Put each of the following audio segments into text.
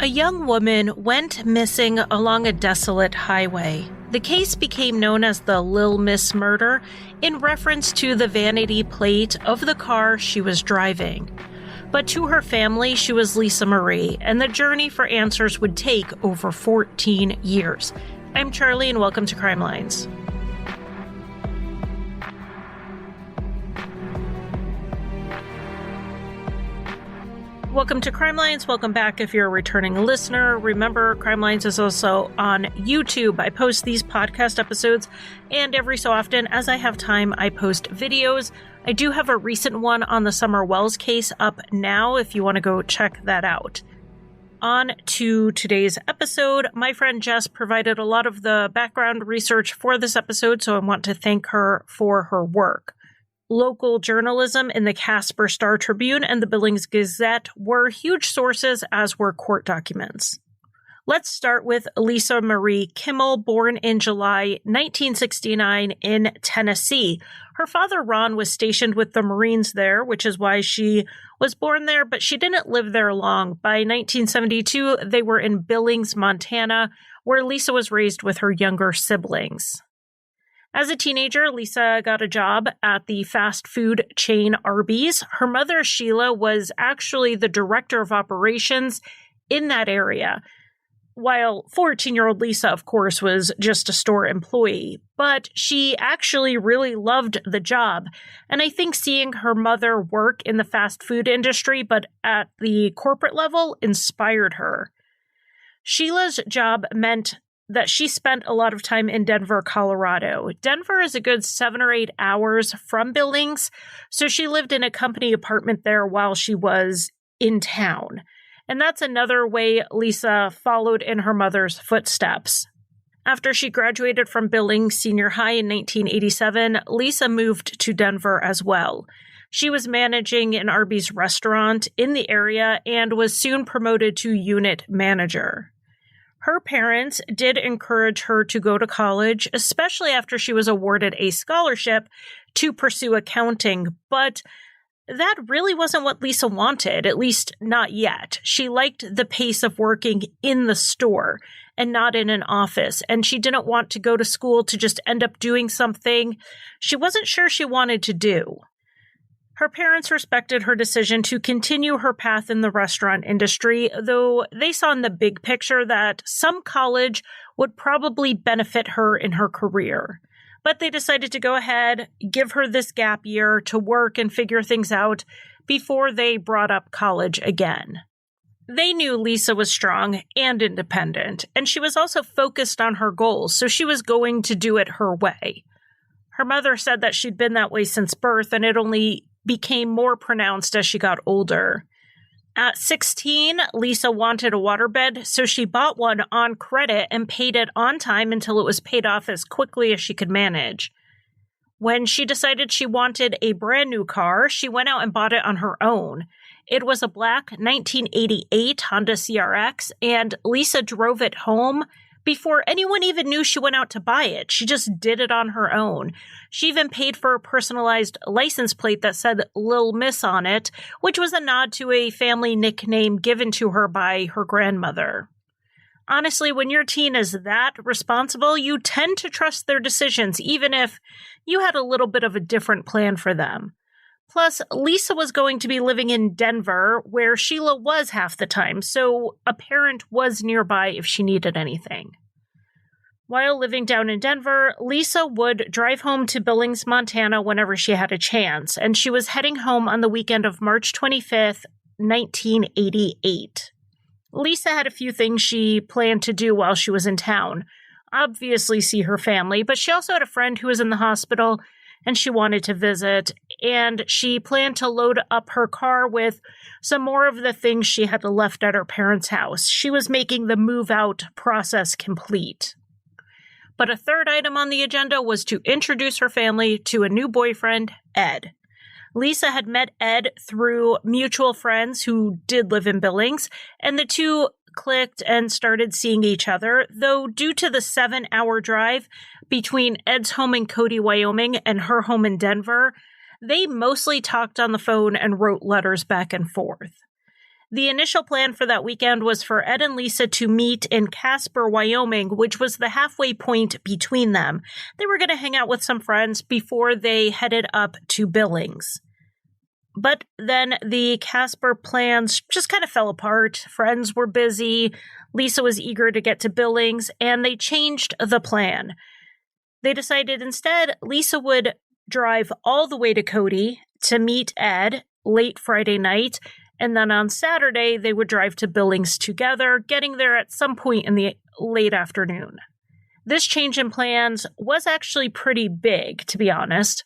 A young woman went missing along a desolate highway. The case became known as the Lil Miss Murder in reference to the vanity plate of the car she was driving. But to her family, she was Lisa Marie, and the journey for answers would take over 14 years. I'm Charlie, and welcome to Crime Lines. Welcome to Crime Lines. Welcome back if you're a returning listener. Remember, Crime Lines is also on YouTube. I post these podcast episodes, and every so often, as I have time, I post videos. I do have a recent one on the Summer Wells case up now if you want to go check that out. On to today's episode. My friend Jess provided a lot of the background research for this episode, so I want to thank her for her work. Local journalism in the Casper Star-Tribune and the Billings Gazette were huge sources, as were court documents. Let's start with Lisa Marie Kimmell, born in July 1969 in Tennessee. Her father, Ron, was stationed with the Marines there, which is why she was born there, but she didn't live there long. By 1972, they were in Billings, Montana, where Lisa was raised with her younger siblings. As a teenager, Lisa got a job at the fast food chain Arby's. Her mother, Sheila, was actually the director of operations in that area, while 14-year-old Lisa, of course, was just a store employee. But she actually really loved the job. And I think seeing her mother work in the fast food industry, but at the corporate level, inspired her. Sheila's job meant that she spent a lot of time in Denver, Colorado. Denver is a good 7 or 8 hours from Billings, so she lived in a company apartment there while she was in town. And that's another way Lisa followed in her mother's footsteps. After she graduated from Billings Senior High in 1987, Lisa moved to Denver as well. She was managing an Arby's restaurant in the area and was soon promoted to unit manager. Her parents did encourage her to go to college, especially after she was awarded a scholarship to pursue accounting, but that really wasn't what Lisa wanted, at least not yet. She liked the pace of working in the store and not in an office, and she didn't want to go to school to just end up doing something she wasn't sure she wanted to do. Her parents respected her decision to continue her path in the restaurant industry, though they saw in the big picture that some college would probably benefit her in her career. But they decided to go ahead, give her this gap year to work and figure things out before they brought up college again. They knew Lisa was strong and independent, and she was also focused on her goals, so she was going to do it her way. Her mother said that she'd been that way since birth, and it only became more pronounced as she got older. At 16, Lisa wanted a waterbed, so she bought one on credit and paid it on time until it was paid off as quickly as she could manage. When she decided she wanted a brand new car, she went out and bought it on her own. It was a black 1988 Honda CRX, and Lisa drove it home before anyone even knew she went out to buy it. She just did it on her own. She even paid for a personalized license plate that said Lil Miss on it, which was a nod to a family nickname given to her by her grandmother. Honestly, when your teen is that responsible, you tend to trust their decisions, even if you had a little bit of a different plan for them. Plus, Lisa was going to be living in Denver, where Sheila was half the time, so a parent was nearby if she needed anything. While living down in Denver, Lisa would drive home to Billings, Montana whenever she had a chance, and she was heading home on the weekend of March 25th, 1988. Lisa had a few things she planned to do while she was in town. Obviously see her family, but she also had a friend who was in the hospital and she wanted to visit, and she planned to load up her car with some more of the things she had left at her parents' house. She was making the move-out process complete. But a third item on the agenda was to introduce her family to a new boyfriend, Ed. Lisa had met Ed through mutual friends who did live in Billings, and the two clicked and started seeing each other, though due to the 7-hour drive between Ed's home in Cody, Wyoming, and her home in Denver, they mostly talked on the phone and wrote letters back and forth. The initial plan for that weekend was for Ed and Lisa to meet in Casper, Wyoming, which was the halfway point between them. They were going to hang out with some friends before they headed up to Billings. But then the Casper plans just kind of fell apart. Friends were busy. Lisa was eager to get to Billings, and they changed the plan. They decided instead Lisa would drive all the way to Cody to meet Ed late Friday night, and then on Saturday they would drive to Billings together, getting there at some point in the late afternoon. This change in plans was actually pretty big, to be honest.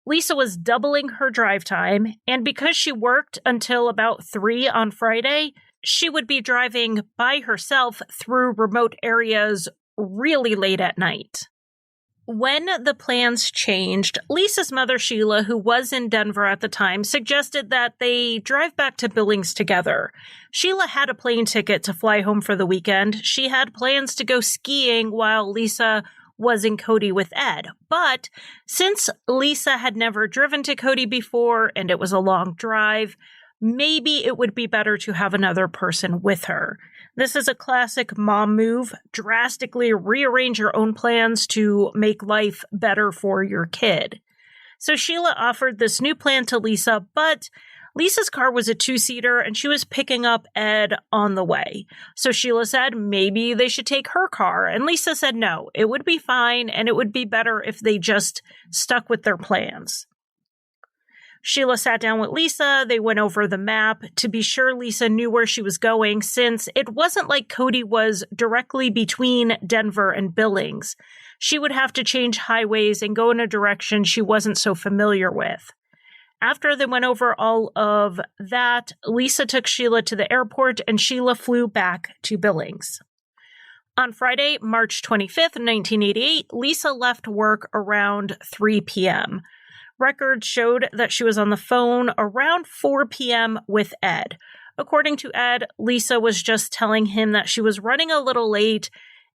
Lisa was doubling her drive time, and because she worked until about 3 on Friday, she would be driving by herself through remote areas really late at night. When the plans changed, Lisa's mother, Sheila, who was in Denver at the time, suggested that they drive back to Billings together. Sheila had a plane ticket to fly home for the weekend. She had plans to go skiing while Lisa was in Cody with Ed. But since Lisa had never driven to Cody before and it was a long drive, maybe it would be better to have another person with her. This is a classic mom move. Drastically rearrange your own plans to make life better for your kid. So Sheila offered this new plan to Lisa, but Lisa's car was a 2-seater and she was picking up Ed on the way. So Sheila said maybe they should take her car. And Lisa said no, it would be fine and it would be better if they just stuck with their plans. Sheila sat down with Lisa. They went over the map to be sure Lisa knew where she was going, since it wasn't like Cody was directly between Denver and Billings. She would have to change highways and go in a direction she wasn't so familiar with. After they went over all of that, Lisa took Sheila to the airport and Sheila flew back to Billings. On Friday, March 25th, 1988, Lisa left work around 3 p.m. Records showed that she was on the phone around 4 p.m. with Ed. According to Ed, Lisa was just telling him that she was running a little late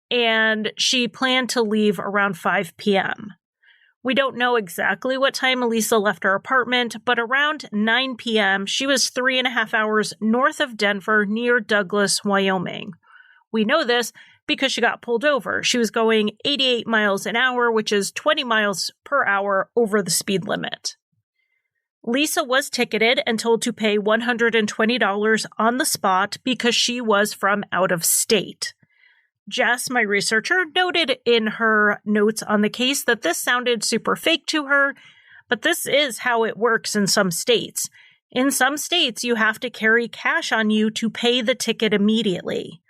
and she planned to leave around 5 p.m. We don't know exactly what time Lisa left her apartment, but around 9 p.m., she was 3.5 hours north of Denver near Douglas, Wyoming. We know this because she got pulled over. She was going 88 miles an hour, which is 20 miles per hour over the speed limit. Lisa was ticketed and told to pay $120 on the spot because she was from out of state. Jess, my researcher, noted in her notes on the case that this sounded super fake to her, but this is how it works in some states. In some states, you have to carry cash on you to pay the ticket immediately.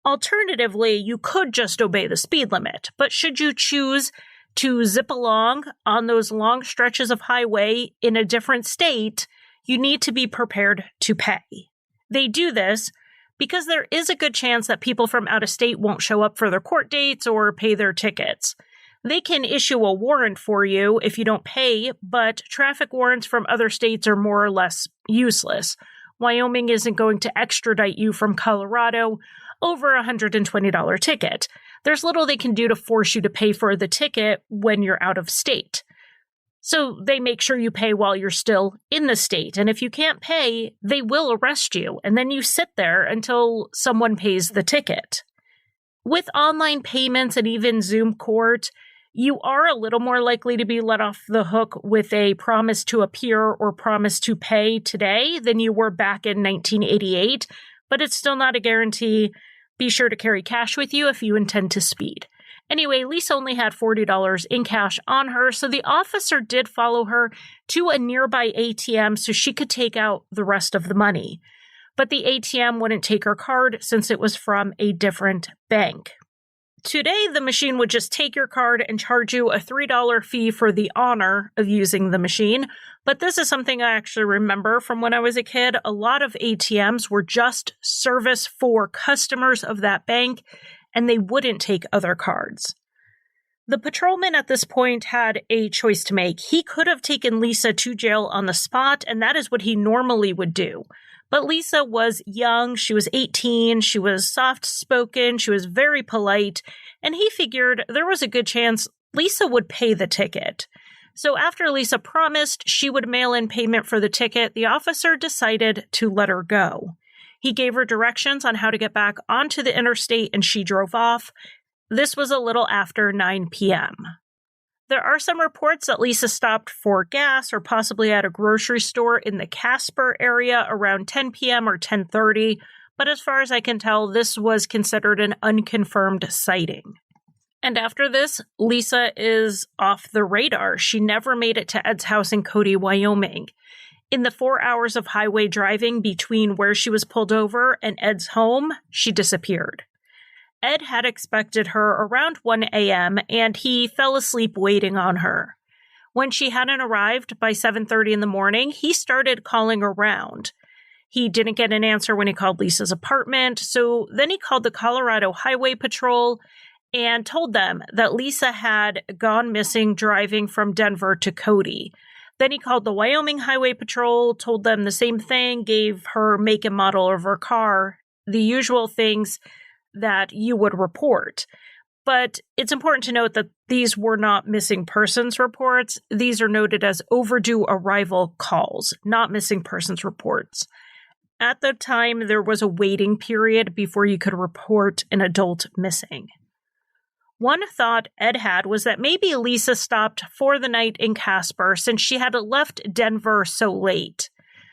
Alternatively, you could just obey the speed limit, but should you choose to zip along on those long stretches of highway in a different state, you need to be prepared to pay. They do this because there is a good chance that people from out of state won't show up for their court dates or pay their tickets. They can issue a warrant for you if you don't pay, but traffic warrants from other states are more or less useless. Wyoming isn't going to extradite you from Colorado over a $120 ticket. There's little they can do to force you to pay for the ticket when you're out of state. So they make sure you pay while you're still in the state. And if you can't pay, they will arrest you. And then you sit there until someone pays the ticket. With online payments and even Zoom court, you are a little more likely to be let off the hook with a promise to appear or promise to pay today than you were back in 1988. But it's still not a guarantee. Be sure to carry cash with you if you intend to speed. Anyway, Lisa only had $40 in cash on her, so the officer did follow her to a nearby ATM so she could take out the rest of the money. But the ATM wouldn't take her card since it was from a different bank. Today, the machine would just take your card and charge you a $3 fee for the honor of using the machine. But this is something I actually remember from when I was a kid. A lot of ATMs were just service for customers of that bank, and they wouldn't take other cards. The patrolman at this point had a choice to make. He could have taken Lisa to jail on the spot, and that is what he normally would do. But Lisa was young, she was 18, she was soft-spoken, she was very polite, and he figured there was a good chance Lisa would pay the ticket. So after Lisa promised she would mail in payment for the ticket, the officer decided to let her go. He gave her directions on how to get back onto the interstate and she drove off. This was a little after 9 p.m. There are some reports that Lisa stopped for gas or possibly at a grocery store in the Casper area around 10 p.m. or 10:30, but as far as I can tell, this was considered an unconfirmed sighting. And after this, Lisa is off the radar. She never made it to Ed's house in Cody, Wyoming. In the 4 hours of highway driving between where she was pulled over and Ed's home, she disappeared. Ed had expected her around 1 a.m., and he fell asleep waiting on her. When she hadn't arrived by 7:30 in the morning, he started calling around. He didn't get an answer when he called Lisa's apartment, so then he called the Colorado Highway Patrol and told them that Lisa had gone missing driving from Denver to Cody. Then he called the Wyoming Highway Patrol, told them the same thing, gave her make and model of her car, the usual things that you would report. But it's important to note that these were not missing persons reports. These are noted as overdue arrival calls, not missing persons reports. At the time, there was a waiting period before you could report an adult missing. One thought Ed had was that maybe Lisa stopped for the night in Casper since she had left Denver so late.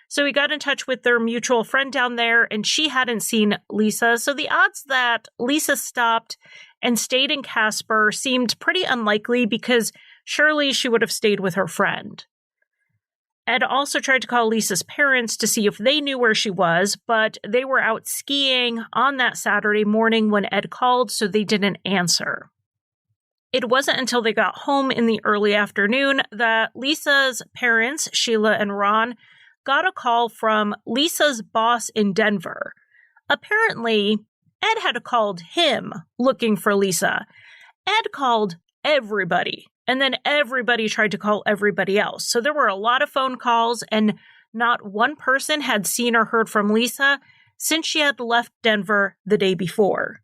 So he got in touch with their mutual friend down there, and she hadn't seen Lisa. So the odds that Lisa stopped and stayed in Casper seemed pretty unlikely because surely she would have stayed with her friend. Ed also tried to call Lisa's parents to see if they knew where she was, but they were out skiing on that Saturday morning when Ed called, so they didn't answer. It wasn't until they got home in the early afternoon that Lisa's parents, Sheila and Ron, got a call from Lisa's boss in Denver. Apparently, Ed had called him looking for Lisa. Ed called everybody, and then everybody tried to call everybody else. So there were a lot of phone calls, and not one person had seen or heard from Lisa since she had left Denver the day before.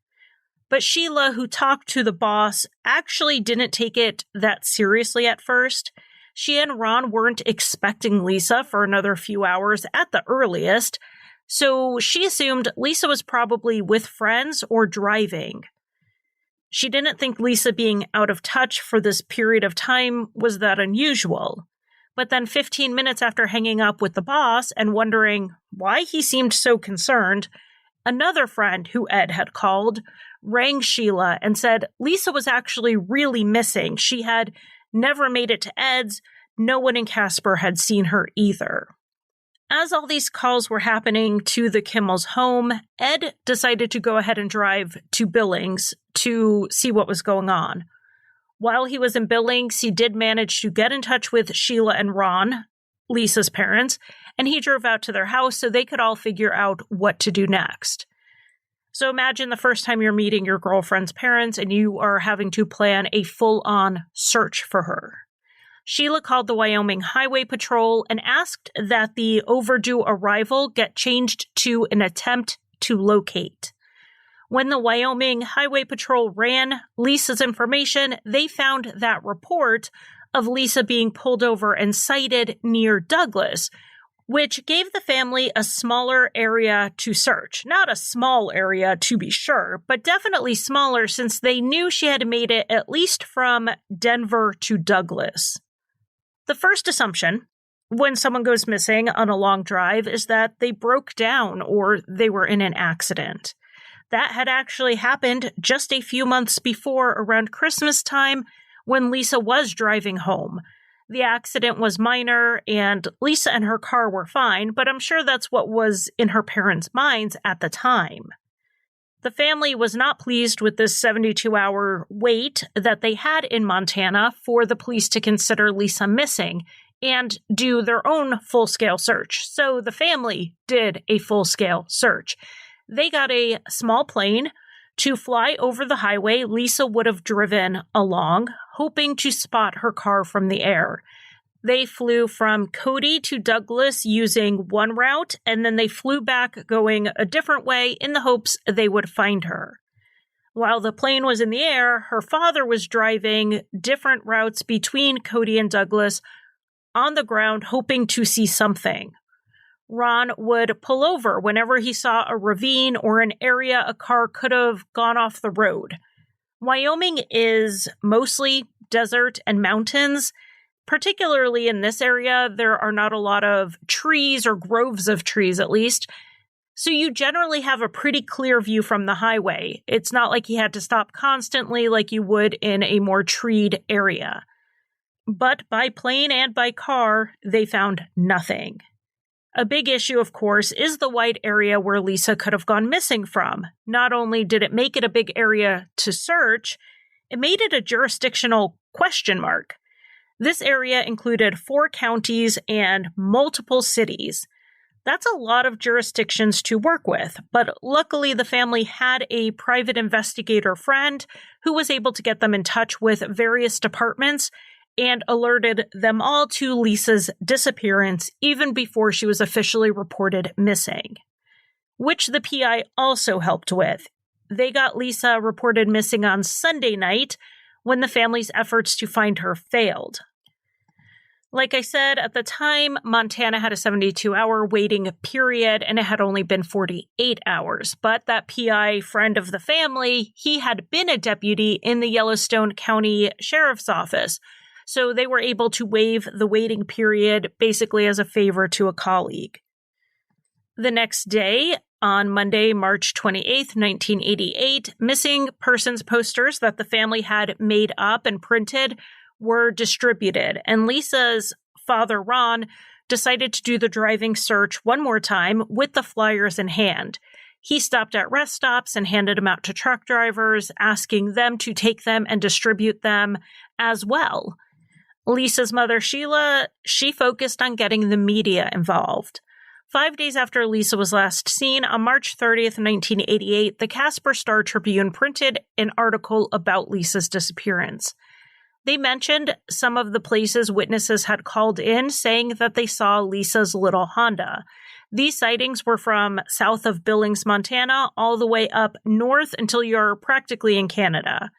But Sheila, who talked to the boss, actually didn't take it that seriously at first. She and Ron weren't expecting Lisa for another few hours at the earliest, so she assumed Lisa was probably with friends or driving. She didn't think Lisa being out of touch for this period of time was that unusual. But then 15 minutes after hanging up with the boss and wondering why he seemed so concerned, another friend who Ed had called rang Sheila and said Lisa was actually really missing. She had never made it to Ed's. No one in Casper had seen her either. As all these calls were happening to the Kimmell's home, Ed decided to go ahead and drive to Billings to see what was going on. While he was in Billings, he did manage to get in touch with Sheila and Ron, Lisa's parents, and he drove out to their house so they could all figure out what to do next. So imagine the first time you're meeting your girlfriend's parents and you are having to plan a full-on search for her. Sheila called the Wyoming Highway Patrol and asked that the overdue arrival get changed to an attempt to locate. When the Wyoming Highway Patrol ran Lisa's information, they found that report of Lisa being pulled over and sighted near Douglas, which gave the family a smaller area to search. Not a small area, to be sure, but definitely smaller since they knew she had made it at least from Denver to Douglas. The first assumption when someone goes missing on a long drive is that they broke down or they were in an accident. That had actually happened just a few months before, around Christmas time, when Lisa was driving home. The accident was minor, and Lisa and her car were fine, but I'm sure that's what was in her parents' minds at the time. The family was not pleased with this 72-hour wait that they had in Montana for the police to consider Lisa missing and do their own full-scale search. So the family did a full-scale search. They got a small plane to fly over the highway Lisa would have driven along, hoping to spot her car from the air. They flew from Cody to Douglas using one route, and then they flew back going a different way in the hopes they would find her. While the plane was in the air, her father was driving different routes between Cody and Douglas on the ground, hoping to see something. Ron would pull over whenever he saw a ravine or an area a car could have gone off the road. Wyoming is mostly desert and mountains. Particularly in this area, there are not a lot of trees or groves of trees, at least. So you generally have a pretty clear view from the highway. It's not like he had to stop constantly like you would in a more treed area. But by plane and by car, they found nothing. A big issue, of course, is the wide area where Lisa could have gone missing from. Not only did it make it a big area to search, it made it a jurisdictional question mark. This area included 4 counties and multiple cities. That's a lot of jurisdictions to work with, but luckily the family had a private investigator friend who was able to get them in touch with various departments and alerted them all to Lisa's disappearance even before she was officially reported missing, which the PI also helped with. They got Lisa reported missing on Sunday night when the family's efforts to find her failed. Like I said, at the time, Montana had a 72-hour waiting period, and it had only been 48 hours. But that PI friend of the family, he had been a deputy in the Yellowstone County Sheriff's Office. So they were able to waive the waiting period basically as a favor to a colleague. The next day, on Monday, March 28th, 1988, missing persons posters that the family had made up and printed were distributed, and Lisa's father, Ron, decided to do the driving search one more time with the flyers in hand. He stopped at rest stops and handed them out to truck drivers, asking them to take them and distribute them as well. Lisa's mother, Sheila, she focused on getting the media involved. 5 days after Lisa was last seen, on March 30th, 1988, the Casper Star-Tribune printed an article about Lisa's disappearance. They mentioned some of the places witnesses had called in, saying that they saw Lisa's little Honda. These sightings were from south of Billings, Montana, all the way up north until you're practically in Canada.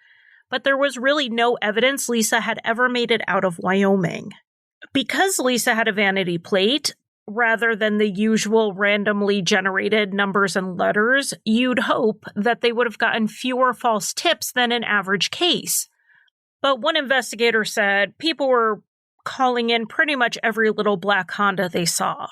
But there was really no evidence Lisa had ever made it out of Wyoming. Because Lisa had a vanity plate, rather than the usual randomly generated numbers and letters, you'd hope that they would have gotten fewer false tips than an average case. But one investigator said people were calling in pretty much every little black Honda they saw.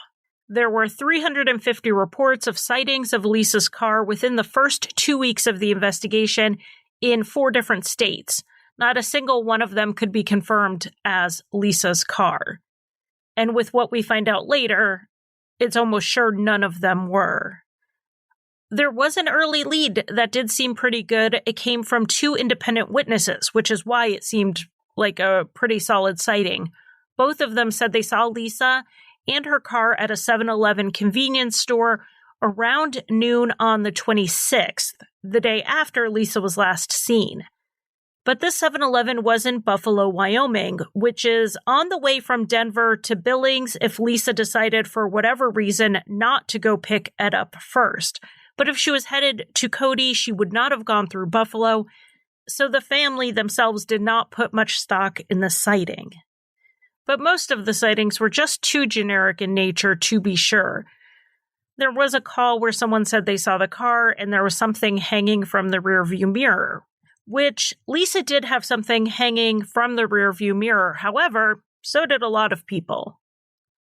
There were 350 reports of sightings of Lisa's car within the first 2 weeks of the investigation in 4 different states. Not a single one of them could be confirmed as Lisa's car. And with what we find out later, it's almost sure none of them were. There was an early lead that did seem pretty good. It came from 2 independent witnesses, which is why it seemed like a pretty solid sighting. Both of them said they saw Lisa and her car at a 7-Eleven convenience store around noon on the 26th, the day after Lisa was last seen. But this 7-Eleven was in Buffalo, Wyoming, which is on the way from Denver to Billings if Lisa decided for whatever reason not to go pick Ed up first. But if she was headed to Cody, she would not have gone through Buffalo, so the family themselves did not put much stock in the sighting. But most of the sightings were just too generic in nature to be sure. There was a call where someone said they saw the car and there was something hanging from the rearview mirror, which Lisa did have something hanging from the rearview mirror. However, so did a lot of people.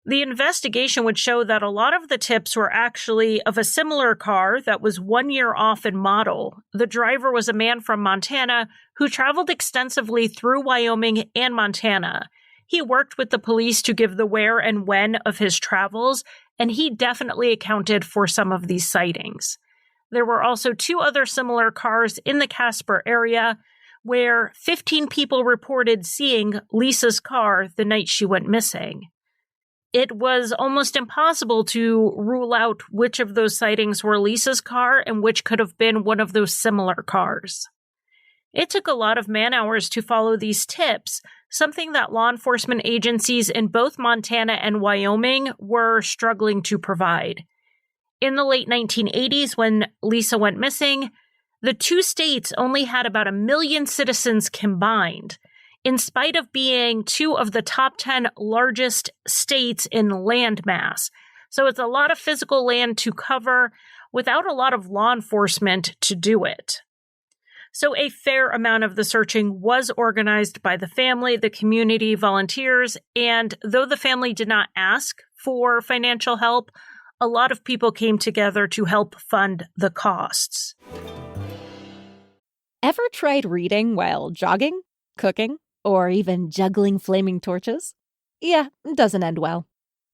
The investigation would show that a lot of the tips were actually of a similar car that was 1 year off in model. The driver was a man from Montana who traveled extensively through Wyoming and Montana. He worked with the police to give the where and when of his travels, and he definitely accounted for some of these sightings. There were also 2 other similar cars in the Casper area where 15 people reported seeing Lisa's car the night she went missing. It was almost impossible to rule out which of those sightings were Lisa's car and which could have been one of those similar cars. It took a lot of man-hours to follow these tips, something that law enforcement agencies in both Montana and Wyoming were struggling to provide. In the late 1980s, when Lisa went missing, the 2 states only had about 1 million citizens combined, in spite of being 2 of the top 10 largest states in land mass. So it's a lot of physical land to cover without a lot of law enforcement to do it. So a fair amount of the searching was organized by the family, the community, volunteers, and though the family did not ask for financial help, a lot of people came together to help fund the costs. Ever tried reading while jogging, cooking, or even juggling flaming torches? Yeah, it doesn't end well.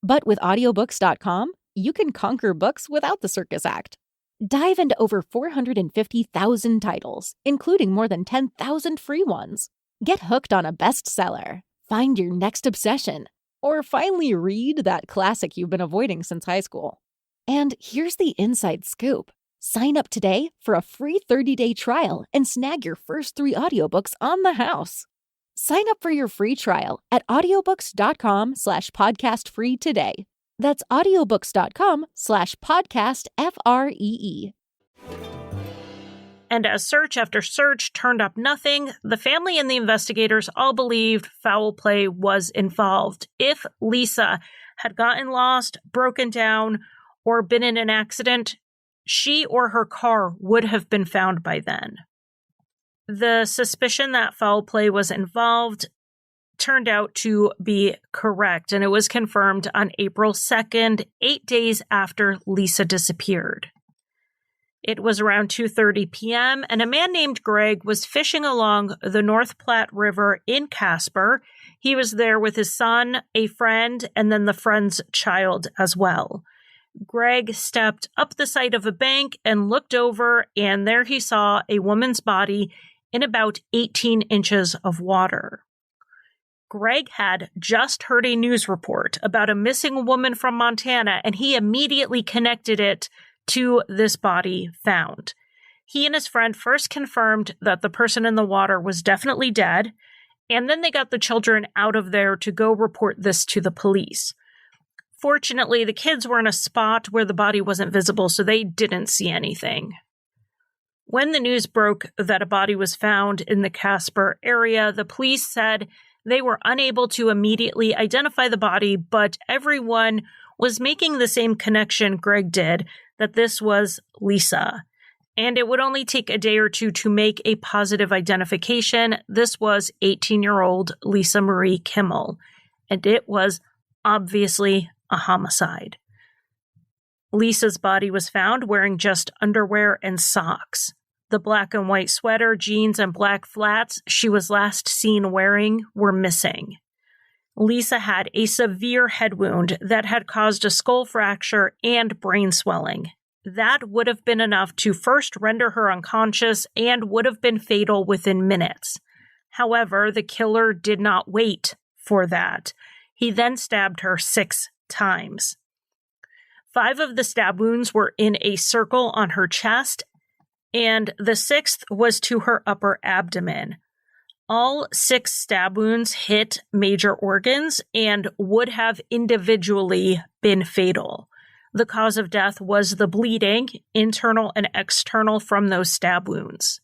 But with audiobooks.com, you can conquer books without the circus act. Dive into over 450,000 titles, including more than 10,000 free ones. Get hooked on a bestseller, find your next obsession, or finally read that classic you've been avoiding since high school. And here's the inside scoop. Sign up today for a free 30-day trial and snag your first 3 audiobooks on the house. Sign up for your free trial at audiobooks.com/podcastfree today. That's audiobooks.com/podcastfree. And as search after search turned up nothing, the family and the investigators all believed foul play was involved. If Lisa had gotten lost, broken down, or been in an accident, she or her car would have been found by then. The suspicion that foul play was involved turned out to be correct, and it was confirmed on April 2nd, 8 days after Lisa disappeared. It was around 2:30 p.m., and a man named Greg was fishing along the North Platte River in Casper. He was there with his son, a friend, and then the friend's child as well. Greg stepped up the side of a bank and looked over, and there he saw a woman's body in about 18 inches of water. Greg had just heard a news report about a missing woman from Montana, and he immediately connected it to this body found. He and his friend first confirmed that the person in the water was definitely dead, and then they got the children out of there to go report this to the police. Fortunately, the kids were in a spot where the body wasn't visible, so they didn't see anything. When the news broke that a body was found in the Casper area, the police said they were unable to immediately identify the body, but everyone was making the same connection Greg did, that this was Lisa. And it would only take a day or two to make a positive identification. This was 18-year-old Lisa Marie Kimmell, and it was obviously a homicide. Lisa's body was found wearing just underwear and socks. The black and white sweater, jeans, and black flats she was last seen wearing were missing. Lisa had a severe head wound that had caused a skull fracture and brain swelling. That would have been enough to first render her unconscious and would have been fatal within minutes. However, the killer did not wait for that. He then stabbed her 6 times. 5 of the stab wounds were in a circle on her chest, and the 6th was to her upper abdomen. All 6 stab wounds hit major organs and would have individually been fatal. The cause of death was the bleeding, internal and external, from those stab wounds.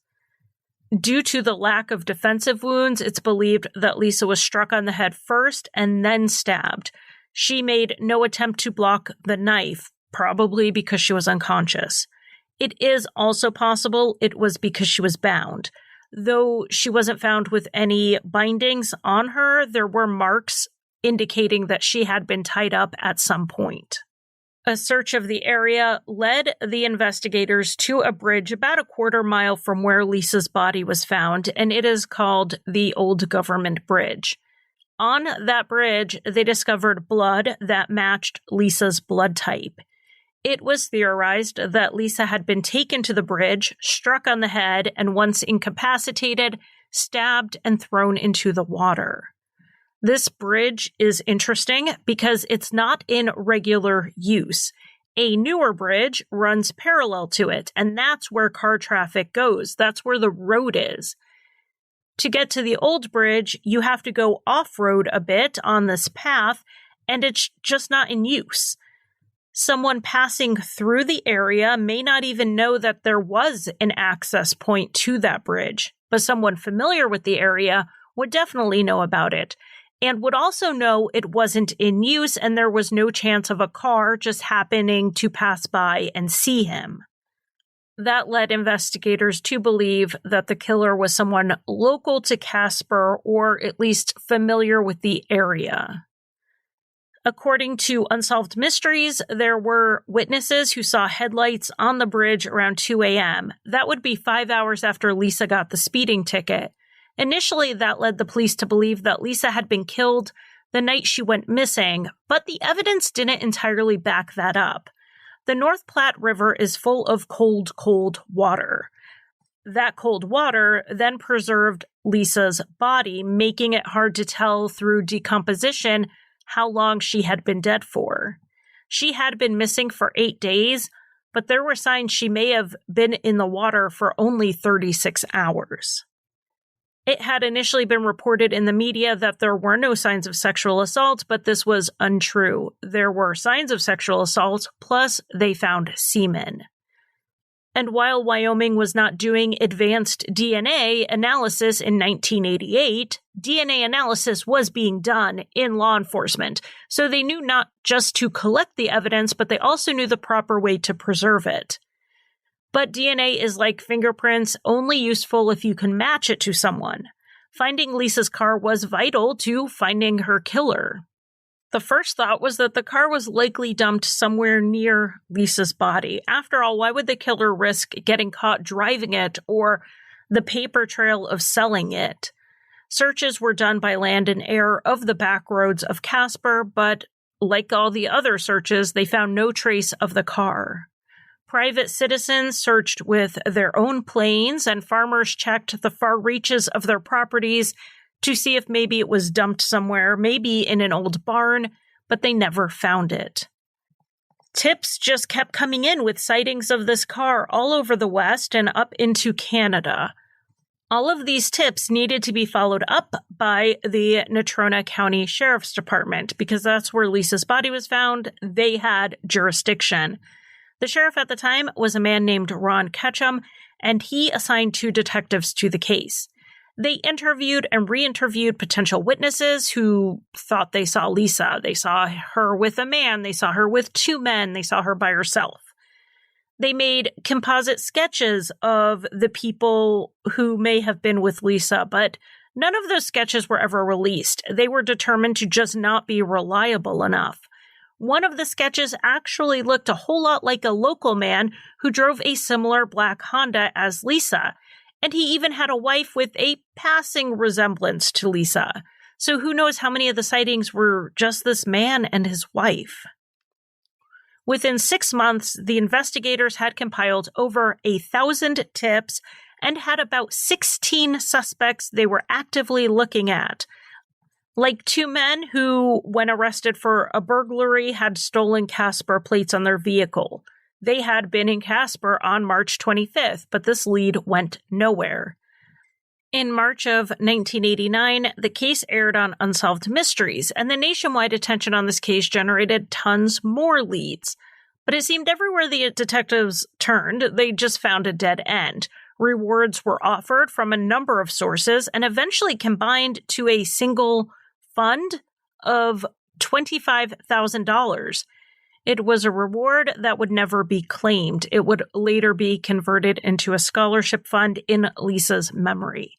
Due to the lack of defensive wounds, it's believed that Lisa was struck on the head first and then stabbed. She made no attempt to block the knife, probably because she was unconscious. It is also possible it was because she was bound. Though she wasn't found with any bindings on her, there were marks indicating that she had been tied up at some point. A search of the area led the investigators to a bridge about a quarter mile from where Lisa's body was found, and it is called the Old Government Bridge. On that bridge, they discovered blood that matched Lisa's blood type. It was theorized that Lisa had been taken to the bridge, struck on the head, and once incapacitated, stabbed and thrown into the water. This bridge is interesting because it's not in regular use. A newer bridge runs parallel to it, and that's where car traffic goes. That's where the road is. To get to the old bridge, you have to go off-road a bit on this path, and it's just not in use. Someone passing through the area may not even know that there was an access point to that bridge, but someone familiar with the area would definitely know about it. and would also know it wasn't in use and there was no chance of a car just happening to pass by and see him. That led investigators to believe that the killer was someone local to Casper or at least familiar with the area. According to Unsolved Mysteries, there were witnesses who saw headlights on the bridge around 2 a.m. That would be 5 hours after Lisa got the speeding ticket. Initially, that led the police to believe that Lisa had been killed the night she went missing, but the evidence didn't entirely back that up. The North Platte River is full of cold water. That cold water then preserved Lisa's body, making it hard to tell through decomposition how long she had been dead for. She had been missing for 8 days, but there were signs she may have been in the water for only 36 hours. It had initially been reported in the media that there were no signs of sexual assault, but this was untrue. There were signs of sexual assault, plus they found semen. And while Wyoming was not doing advanced DNA analysis in 1988, DNA analysis was being done in law enforcement. So they knew not just to collect the evidence, but they also knew the proper way to preserve it. But DNA is like fingerprints, only useful if you can match it to someone. Finding Lisa's car was vital to finding her killer. The first thought was that the car was likely dumped somewhere near Lisa's body. After all, why would the killer risk getting caught driving it or the paper trail of selling it? Searches were done by land and air of the back roads of Casper, but like all the other searches, they found no trace of the car. Private citizens searched with their own planes, and farmers checked the far reaches of their properties to see if maybe it was dumped somewhere, maybe in an old barn, but they never found it. Tips just kept coming in with sightings of this car all over the West and up into Canada. All of these tips needed to be followed up by the Natrona County Sheriff's Department because that's where Lisa's body was found. They had jurisdiction. The sheriff at the time was a man named Ron Ketchum, and he assigned 2 detectives to the case. They interviewed and re-interviewed potential witnesses who thought they saw Lisa. They saw her with a man. They saw her with 2 men. They saw her by herself. They made composite sketches of the people who may have been with Lisa, but none of those sketches were ever released. They were determined to just not be reliable enough. One of the sketches actually looked a whole lot like a local man who drove a similar black Honda as Lisa, and he even had a wife with a passing resemblance to Lisa. So who knows how many of the sightings were just this man and his wife. Within 6 months, the investigators had compiled over 1,000 tips and had about 16 suspects they were actively looking at. Like 2 men who, when arrested for a burglary, had stolen Casper plates on their vehicle. They had been in Casper on March 25th, but this lead went nowhere. In March of 1989, the case aired on Unsolved Mysteries, and the nationwide attention on this case generated tons more leads. But it seemed everywhere the detectives turned, they just found a dead end. Rewards were offered from a number of sources and eventually combined to a single fund of $25,000. It was a reward that would never be claimed. It would later be converted into a scholarship fund in Lisa's memory.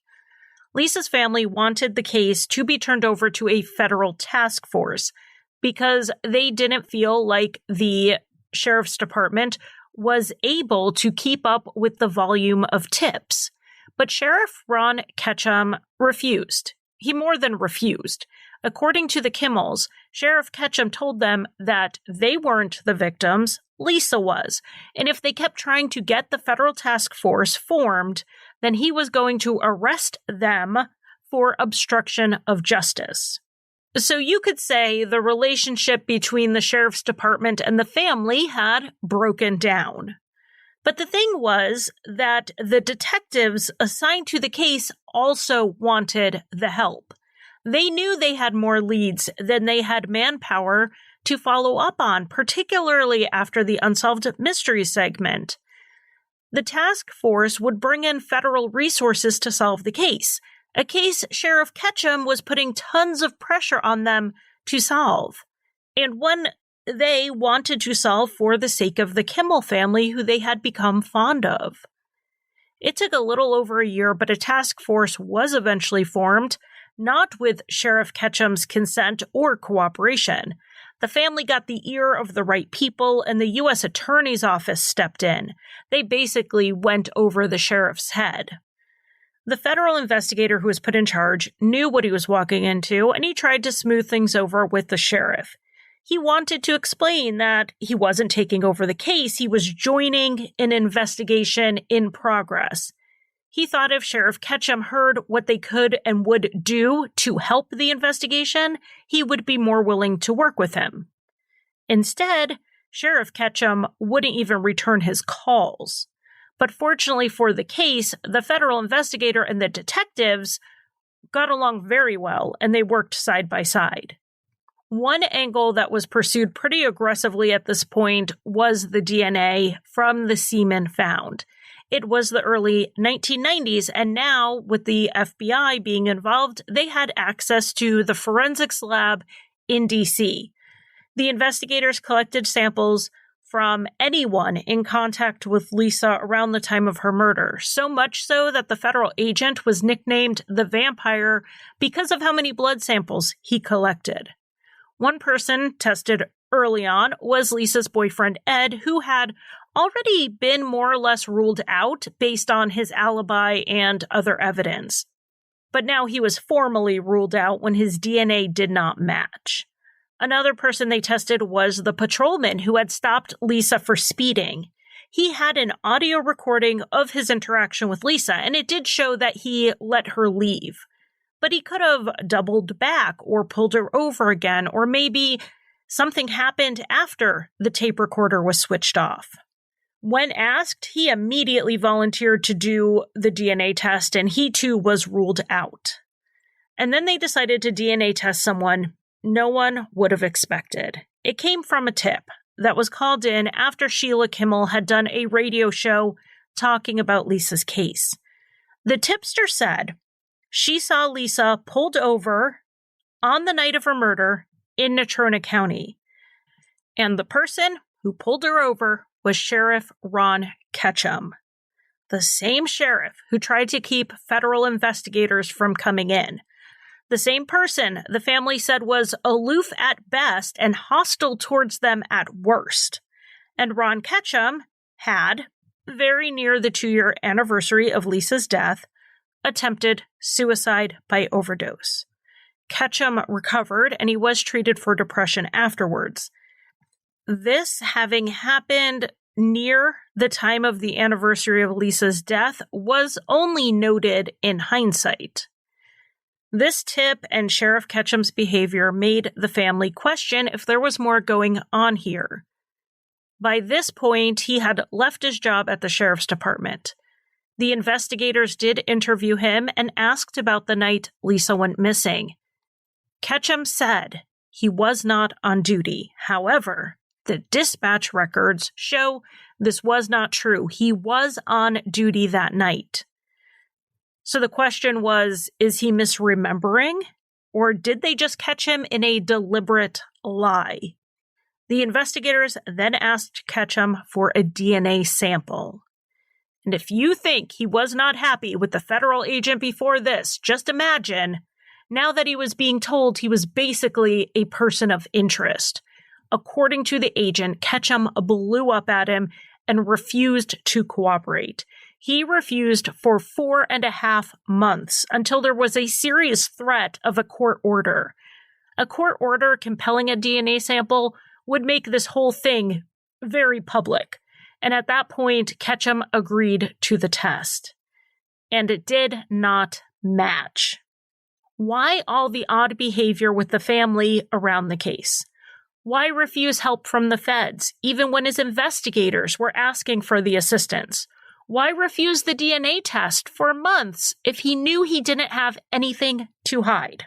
Lisa's family wanted the case to be turned over to a federal task force because they didn't feel like the sheriff's department was able to keep up with the volume of tips. But Sheriff Ron Ketchum refused. He more than refused. According to the Kimmells, Sheriff Ketchum told them that they weren't the victims, Lisa was, and if they kept trying to get the federal task force formed, then he was going to arrest them for obstruction of justice. So you could say the relationship between the sheriff's department and the family had broken down. But the thing was that the detectives assigned to the case also wanted the help. They knew they had more leads than they had manpower to follow up on, particularly after the Unsolved Mysteries segment. The task force would bring in federal resources to solve the case. a case Sheriff Ketchum was putting tons of pressure on them to solve, and one they wanted to solve for the sake of the Kimmell family, who they had become fond of. It took a little over a year, but a task force was eventually formed, not with Sheriff Ketchum's consent or cooperation. The family got the ear of the right people, and the U.S. Attorney's Office stepped in. They basically went over the sheriff's head. The federal investigator who was put in charge knew what he was walking into, and he tried to smooth things over with the sheriff. He wanted to explain that he wasn't taking over the case, he was joining an investigation in progress. He thought if Sheriff Ketchum heard what they could and would do to help the investigation, he would be more willing to work with him. Instead, Sheriff Ketchum wouldn't even return his calls. But fortunately for the case, the federal investigator and the detectives got along very well, and they worked side by side. One angle that was pursued pretty aggressively at this point was the DNA from the semen found. It was the early 1990s, and now, with the FBI being involved, they had access to the forensics lab in D.C. The investigators collected samples from anyone in contact with Lisa around the time of her murder, so much so that the federal agent was nicknamed the Vampire because of how many blood samples he collected. One person tested early on was Lisa's boyfriend, Ed, who had already been more or less ruled out based on his alibi and other evidence. But now he was formally ruled out when his DNA did not match. Another person they tested was the patrolman who had stopped Lisa for speeding. He had an audio recording of his interaction with Lisa, and it did show that he let her leave. But he could have doubled back or pulled her over again, or maybe something happened after the tape recorder was switched off. When asked, he immediately volunteered to do the DNA test, and he too was ruled out. And then they decided to DNA test someone no one would have expected. It came from a tip that was called in after Sheila Kimmell had done a radio show talking about Lisa's case. The tipster said she saw Lisa pulled over on the night of her murder in Natrona County, and the person who pulled her over was Sheriff Ron Ketchum, the same sheriff who tried to keep federal investigators from coming in. The same person the family said was aloof at best and hostile towards them at worst. And Ron Ketchum had, very near the 2-year anniversary of Lisa's death, attempted suicide by overdose. Ketchum recovered, and he was treated for depression afterwards. This having happened near the time of the anniversary of Lisa's death was only noted in hindsight. This tip and Sheriff Ketchum's behavior made the family question if there was more going on here. By this point, he had left his job at the sheriff's department. The investigators did interview him and asked about the night Lisa went missing. Ketchum said he was not on duty. However, the dispatch records show this was not true. He was on duty that night. So the question was, is he misremembering? Or did they just catch him in a deliberate lie? The investigators then asked Ketchum for a DNA sample. And if you think he was not happy with the federal agent before this, just imagine, now that he was being told he was basically a person of interest. According to the agent, Ketchum blew up at him and refused to cooperate. He refused for 4.5 months until there was a serious threat of a court order. A court order compelling a DNA sample would make this whole thing very public. And at that point, Ketchum agreed to the test. And it did not match. Why all the odd behavior with the family around the case? Why refuse help from the feds, even when his investigators were asking for the assistance? Why refuse the DNA test for months if he knew he didn't have anything to hide?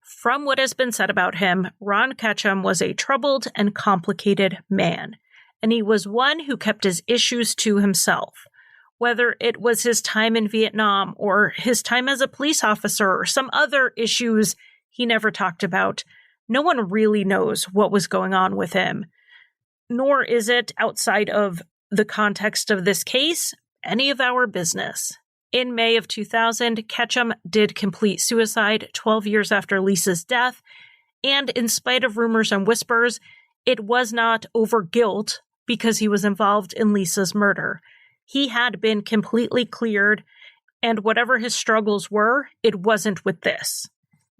From what has been said about him, Ron Ketchum was a troubled and complicated man, and he was one who kept his issues to himself. Whether it was his time in Vietnam or his time as a police officer or some other issues he never talked about, no one really knows what was going on with him. Nor is it, outside of the context of this case, any of our business. In May of 2000, Ketchum did complete suicide 12 years after Lisa's death, and in spite of rumors and whispers, it was not over guilt because he was involved in Lisa's murder. He had been completely cleared, and whatever his struggles were, it wasn't with this.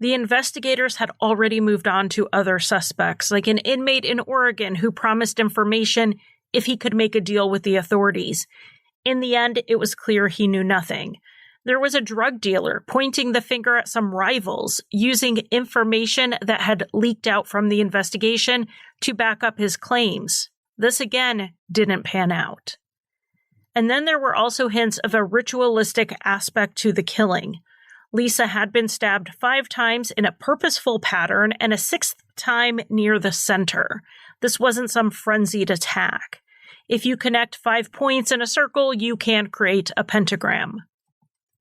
The investigators had already moved on to other suspects, like an inmate in Oregon who promised information if he could make a deal with the authorities. In the end, it was clear he knew nothing. There was a drug dealer pointing the finger at some rivals, using information that had leaked out from the investigation to back up his claims. This again didn't pan out. And then there were also hints of a ritualistic aspect to the killing. Lisa had been stabbed 5 times in a purposeful pattern and a 6th time near the center. This wasn't some frenzied attack. If you connect 5 points in a circle, you can create a pentagram.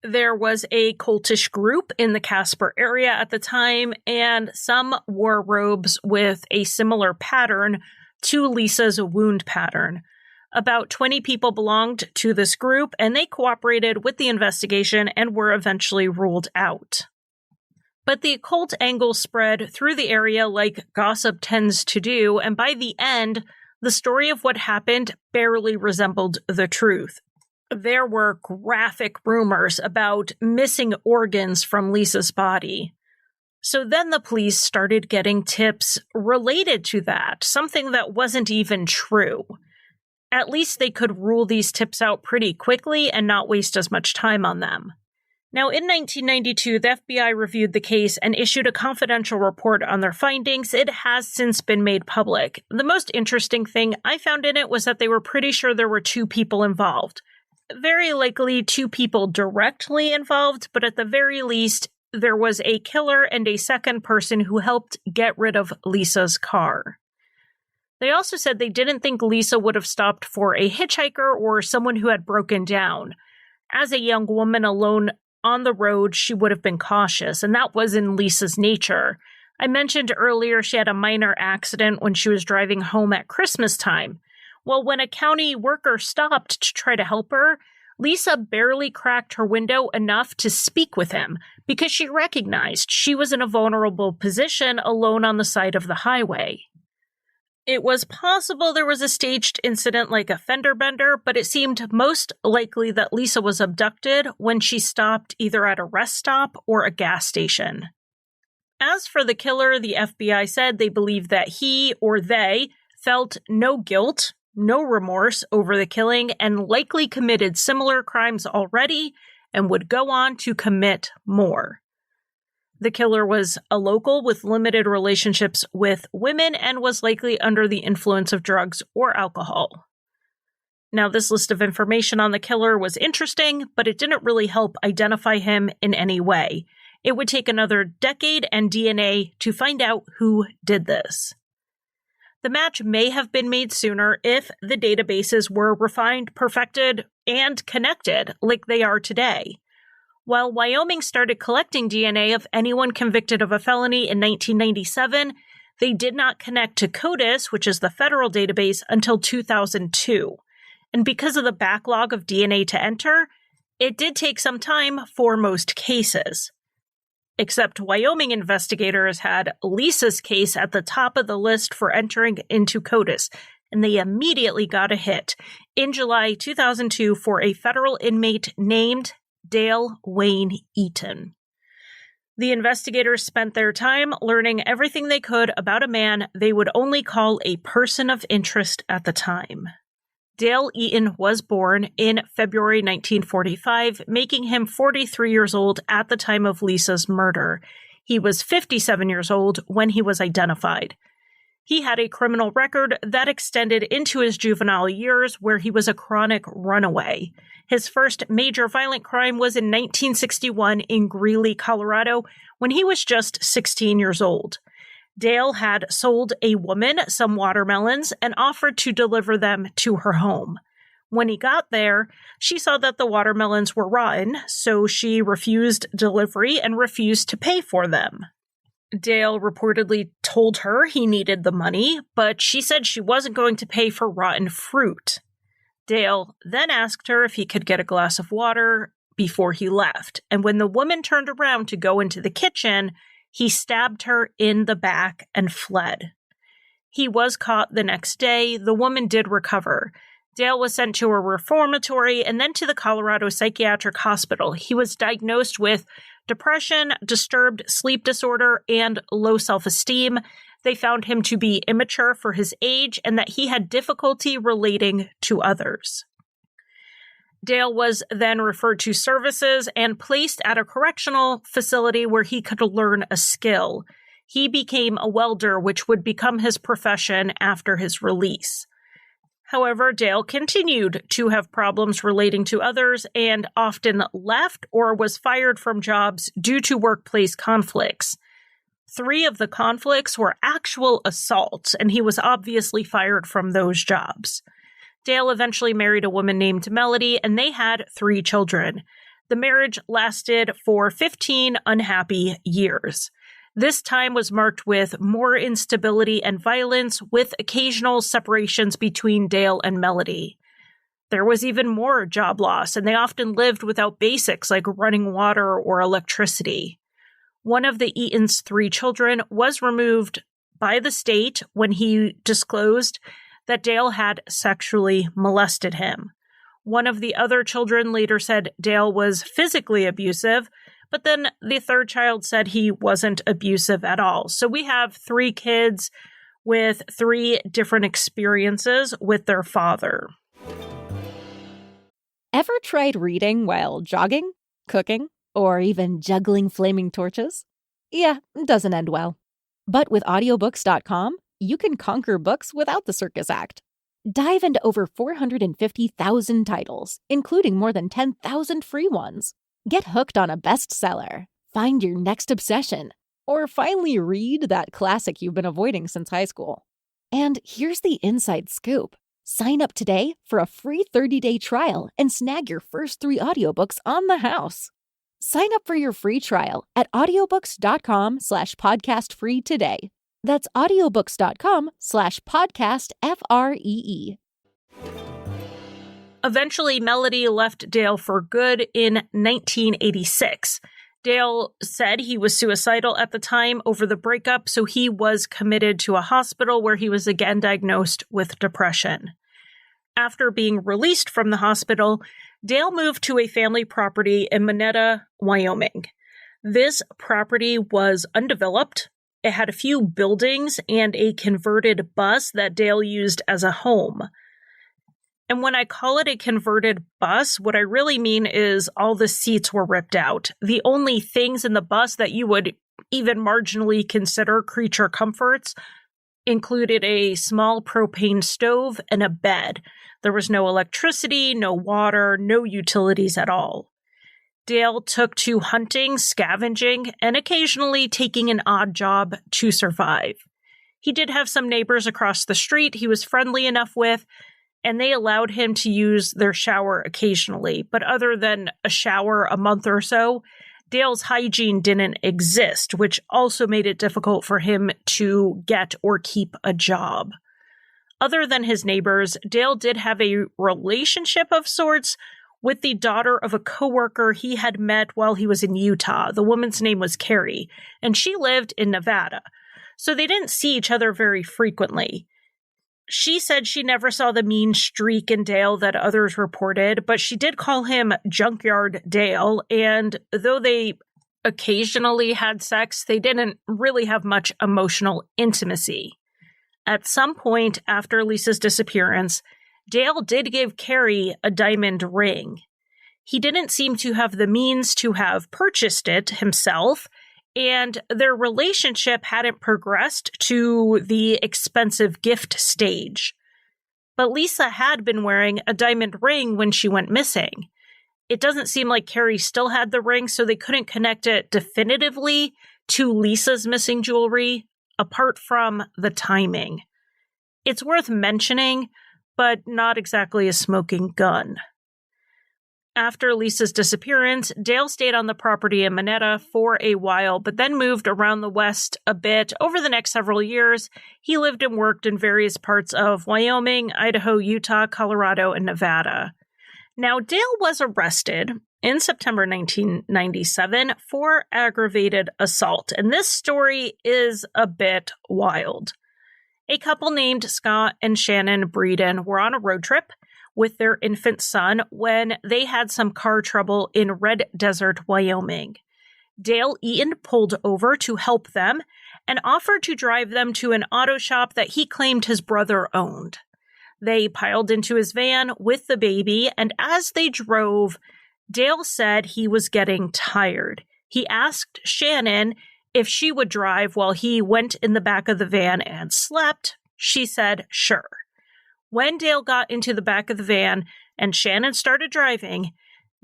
There was a cultish group in the Casper area at the time, and some wore robes with a similar pattern to Lisa's wound pattern. About 20 people belonged to this group, and they cooperated with the investigation and were eventually ruled out. But the occult angle spread through the area like gossip tends to do, and by the end, the story of what happened barely resembled the truth. There were graphic rumors about missing organs from Lisa's body. So then the police started getting tips related to that, something that wasn't even true. At least they could rule these tips out pretty quickly and not waste as much time on them. Now, in 1992, the FBI reviewed the case and issued a confidential report on their findings. It has since been made public. The most interesting thing I found in it was that they were pretty sure there were 2 people involved. Very likely 2 people directly involved, but at the very least, there was a killer and a second person who helped get rid of Lisa's car. They also said they didn't think Lisa would have stopped for a hitchhiker or someone who had broken down. As a young woman alone on the road, she would have been cautious, and that was in Lisa's nature. I mentioned earlier she had a minor accident when she was driving home at Christmas time. Well, when a county worker stopped to try to help her, Lisa barely cracked her window enough to speak with him because she recognized she was in a vulnerable position alone on the side of the highway. It was possible there was a staged incident like a fender bender, but it seemed most likely that Lisa was abducted when she stopped either at a rest stop or a gas station. As for the killer, the FBI said they believed that he or they felt no guilt, no remorse over the killing, and likely committed similar crimes already and would go on to commit more. The killer was a local with limited relationships with women and was likely under the influence of drugs or alcohol. Now, this list of information on the killer was interesting, but it didn't really help identify him in any way. It would take another decade and DNA to find out who did this. The match may have been made sooner if the databases were refined, perfected, and connected like they are today. While Wyoming started collecting DNA of anyone convicted of a felony in 1997, they did not connect to CODIS, which is the federal database, until 2002. And because of the backlog of DNA to enter, it did take some time for most cases. Except Wyoming investigators had Lisa's case at the top of the list for entering into CODIS, and they immediately got a hit in July 2002 for a federal inmate named Dale Wayne Eaton. The investigators spent their time learning everything they could about a man they would only call a person of interest at the time. Dale Eaton was born in February 1945, making him 43 years old at the time of Lisa's murder. He was 57 years old when he was identified. He had a criminal record that extended into his juvenile years, where he was a chronic runaway. His first major violent crime was in 1961 in Greeley, Colorado, when he was just 16 years old. Dale had sold a woman some watermelons and offered to deliver them to her home. When he got there, she saw that the watermelons were rotten, so she refused delivery and refused to pay for them. Dale reportedly told her he needed the money, but she said she wasn't going to pay for rotten fruit. Dale then asked her if he could get a glass of water before he left, and when the woman turned around to go into the kitchen, he stabbed her in the back and fled. He was caught the next day. The woman did recover. Dale was sent to a reformatory and then to the Colorado Psychiatric Hospital. He was diagnosed with depression, disturbed sleep disorder, and low self-esteem. They found him to be immature for his age and that he had difficulty relating to others. Dale was then referred to services and placed at a correctional facility where he could learn a skill. He became a welder, which would become his profession after his release. However, Dale continued to have problems relating to others and often left or was fired from jobs due to workplace conflicts. 3 of the conflicts were actual assaults, and he was obviously fired from those jobs. Dale eventually married a woman named Melody, and they had 3 children. The marriage lasted for 15 unhappy years. This time was marked with more instability and violence, with occasional separations between Dale and Melody. There was even more job loss, and they often lived without basics like running water or electricity. One of the Eatons' 3 children was removed by the state when he disclosed that Dale had sexually molested him. One of the other children later said Dale was physically abusive, but then the 3rd child said he wasn't abusive at all. So we have 3 kids with 3 different experiences with their father. Ever tried reading while jogging, cooking, or even juggling flaming torches? Yeah, doesn't end well. But with audiobooks.com, you can conquer books without the circus act. Dive into over 450,000 titles, including more than 10,000 free ones. Get hooked on a bestseller, find your next obsession, or finally read that classic you've been avoiding since high school. And here's the inside scoop. Sign up today for a free 30-day trial and snag your first 3 audiobooks on the house. Sign up for your free trial at audiobooks.com/podcastfree today. That's audiobooks.com/podcastfree. Eventually, Melody left Dale for good in 1986. Dale said he was suicidal at the time over the breakup, so he was committed to a hospital where he was again diagnosed with depression. After being released from the hospital, Dale moved to a family property in Monetta, Wyoming. This property was undeveloped. It had a few buildings and a converted bus that Dale used as a home. And when I call it a converted bus, what I really mean is all the seats were ripped out. The only things in the bus that you would even marginally consider creature comforts included a small propane stove and a bed. There was no electricity, no water, no utilities at all. Dale took to hunting, scavenging, and occasionally taking an odd job to survive. He did have some neighbors across the street he was friendly enough with, and they allowed him to use their shower occasionally. But other than a shower a month or so, Dale's hygiene didn't exist, which also made it difficult for him to get or keep a job. Other than his neighbors, Dale did have a relationship of sorts with the daughter of a coworker he had met while he was in Utah. The woman's name was Carrie, and she lived in Nevada. So they didn't see each other very frequently. She said she never saw the mean streak in Dale that others reported, but she did call him Junkyard Dale, and though they occasionally had sex, they didn't really have much emotional intimacy. At some point after Lisa's disappearance, Dale did give Carrie a diamond ring. He didn't seem to have the means to have purchased it himself, and their relationship hadn't progressed to the expensive gift stage. But Lisa had been wearing a diamond ring when she went missing. It doesn't seem like Carrie still had the ring, so they couldn't connect it definitively to Lisa's missing jewelry, apart from the timing. It's worth mentioning, but not exactly a smoking gun. After Lisa's disappearance, Dale stayed on the property in Moneta for a while, but then moved around the West a bit. Over the next several years, he lived and worked in various parts of Wyoming, Idaho, Utah, Colorado, and Nevada. Now, Dale was arrested in September 1997 for aggravated assault, and this story is a bit wild. A couple named Scott and Shannon Breeden were on a road trip with their infant son when they had some car trouble in Red Desert, Wyoming. Dale Eaton pulled over to help them and offered to drive them to an auto shop that he claimed his brother owned. They piled into his van with the baby, and as they drove, Dale said he was getting tired. He asked Shannon if she would drive while he went in the back of the van and slept. She said, sure. When Dale got into the back of the van and Shannon started driving,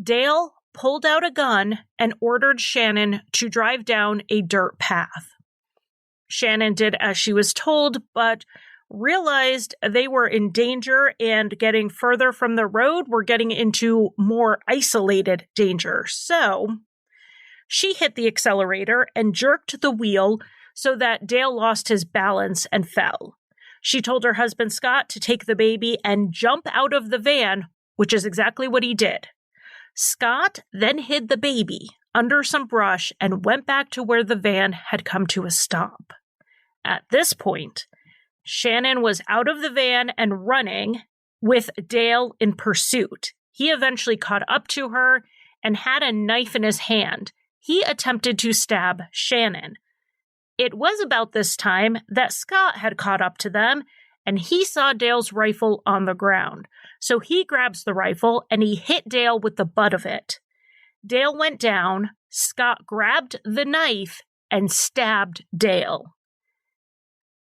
Dale pulled out a gun and ordered Shannon to drive down a dirt path. Shannon did as she was told, but realized they were in danger and getting further from the road were getting into more isolated danger. So she hit the accelerator and jerked the wheel so that Dale lost his balance and fell. She told her husband, Scott, to take the baby and jump out of the van, which is exactly what he did. Scott then hid the baby under some brush and went back to where the van had come to a stop. At this point, Shannon was out of the van and running with Dale in pursuit. He eventually caught up to her and had a knife in his hand. He attempted to stab Shannon. It was about this time that Scott had caught up to them, and he saw Dale's rifle on the ground. So he grabs the rifle, and he hit Dale with the butt of it. Dale went down, Scott grabbed the knife, and stabbed Dale.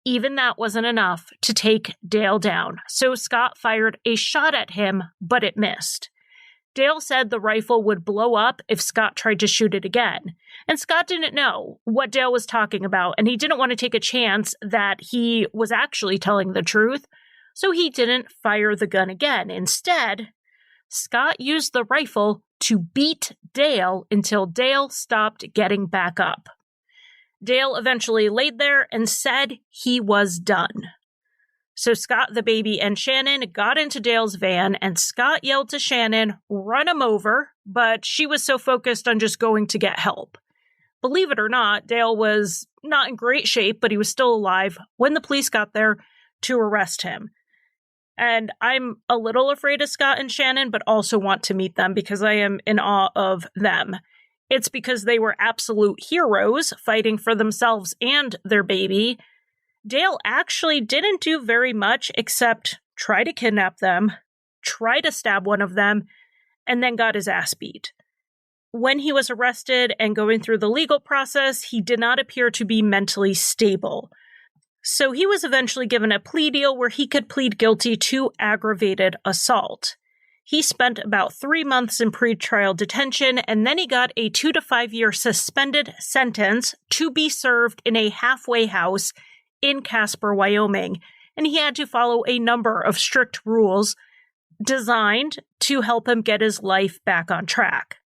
Even that wasn't enough to take Dale down, so Scott fired a shot at him, but it missed. Dale said the rifle would blow up if Scott tried to shoot it again. And Scott didn't know what Dale was talking about, and he didn't want to take a chance that he was actually telling the truth, so he didn't fire the gun again. Instead, Scott used the rifle to beat Dale until Dale stopped getting back up. Dale eventually laid there and said he was done. So Scott, the baby, and Shannon got into Dale's van, and Scott yelled to Shannon, run him over, but she was so focused on just going to get help. Believe it or not, Dale was not in great shape, but he was still alive when the police got there to arrest him. And I'm a little afraid of Scott and Shannon, but also want to meet them because I am in awe of them. It's because they were absolute heroes fighting for themselves and their baby. Dale actually didn't do very much except try to kidnap them, try to stab one of them, and then got his ass beat. When he was arrested and going through the legal process, he did not appear to be mentally stable. So he was eventually given a plea deal where he could plead guilty to aggravated assault. He spent about 3 months in pretrial detention, and then he got a 2 to 5 year suspended sentence to be served in a halfway house in Casper, Wyoming, and he had to follow a number of strict rules designed to help him get his life back on track.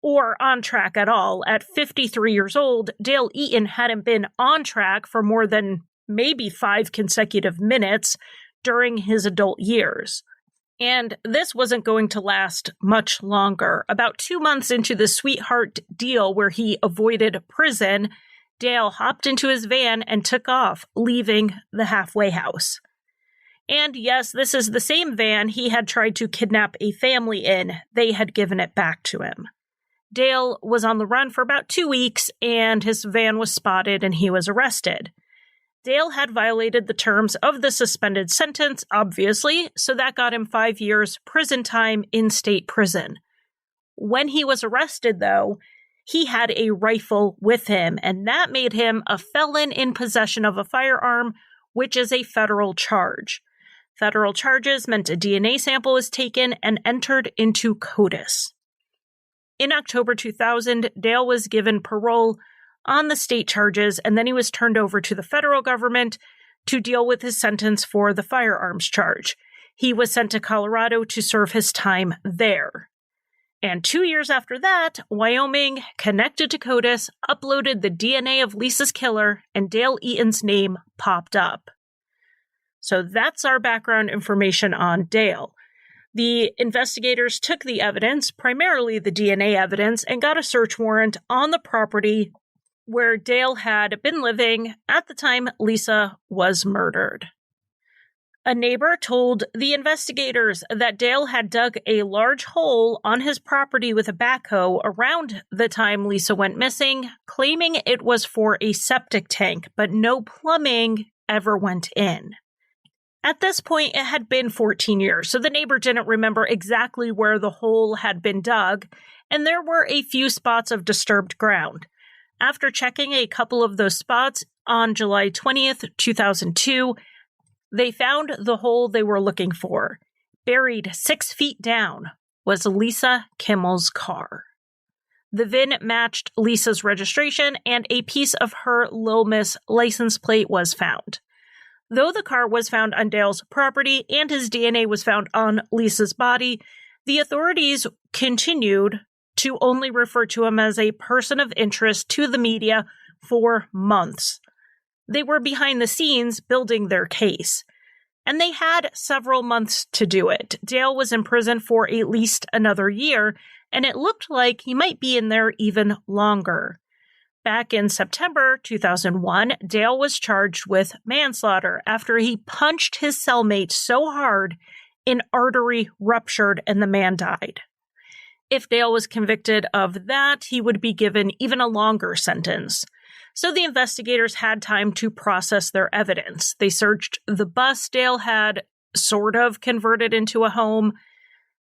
Or on track at all. At 53 years old, Dale Eaton hadn't been on track for more than maybe 5 consecutive minutes during his adult years. And this wasn't going to last much longer. About 2 months into the sweetheart deal where he avoided prison, Dale hopped into his van and took off, leaving the halfway house. And yes, this is the same van he had tried to kidnap a family in. They had given it back to him. Dale was on the run for about 2 weeks, and his van was spotted and he was arrested. Dale had violated the terms of the suspended sentence, obviously, so that got him 5 years prison time in state prison. When he was arrested, though, he had a rifle with him, and that made him a felon in possession of a firearm, which is a federal charge. Federal charges meant a DNA sample was taken and entered into CODIS. In October 2000, Dale was given parole on the state charges, and then he was turned over to the federal government to deal with his sentence for the firearms charge. He was sent to Colorado to serve his time there. And 2 years after that, Wyoming, connected to CODIS, uploaded the DNA of Lisa's killer, and Dale Eaton's name popped up. So that's our background information on Dale. The investigators took the evidence, primarily the DNA evidence, and got a search warrant on the property where Dale had been living at the time Lisa was murdered. A neighbor told the investigators that Dale had dug a large hole on his property with a backhoe around the time Lisa went missing, claiming it was for a septic tank, but no plumbing ever went in. At this point, it had been 14 years, so the neighbor didn't remember exactly where the hole had been dug, and there were a few spots of disturbed ground. After checking a couple of those spots on July 20th, 2002, they found the hole they were looking for. Buried 6 feet down was Lisa Kimmell's car. The VIN matched Lisa's registration, and a piece of her Lil Miss license plate was found. Though the car was found on Dale's property and his DNA was found on Lisa's body, the authorities continued to only refer to him as a person of interest to the media for months. They were behind the scenes building their case, and they had several months to do it. Dale was in prison for at least another year, and it looked like he might be in there even longer. Back in September 2001, Dale was charged with manslaughter after he punched his cellmate so hard an artery ruptured and the man died. If Dale was convicted of that, he would be given even a longer sentence. So the investigators had time to process their evidence. They searched the bus Dale had sort of converted into a home.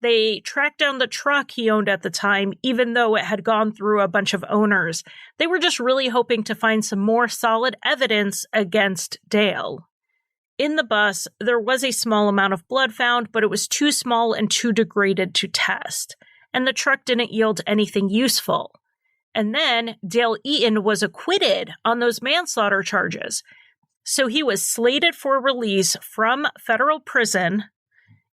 They tracked down the truck he owned at the time, even though it had gone through a bunch of owners. They were just really hoping to find some more solid evidence against Dale. In the bus, there was a small amount of blood found, but it was too small and too degraded to test. And the truck didn't yield anything useful. And then Dale Eaton was acquitted on those manslaughter charges. So he was slated for release from federal prison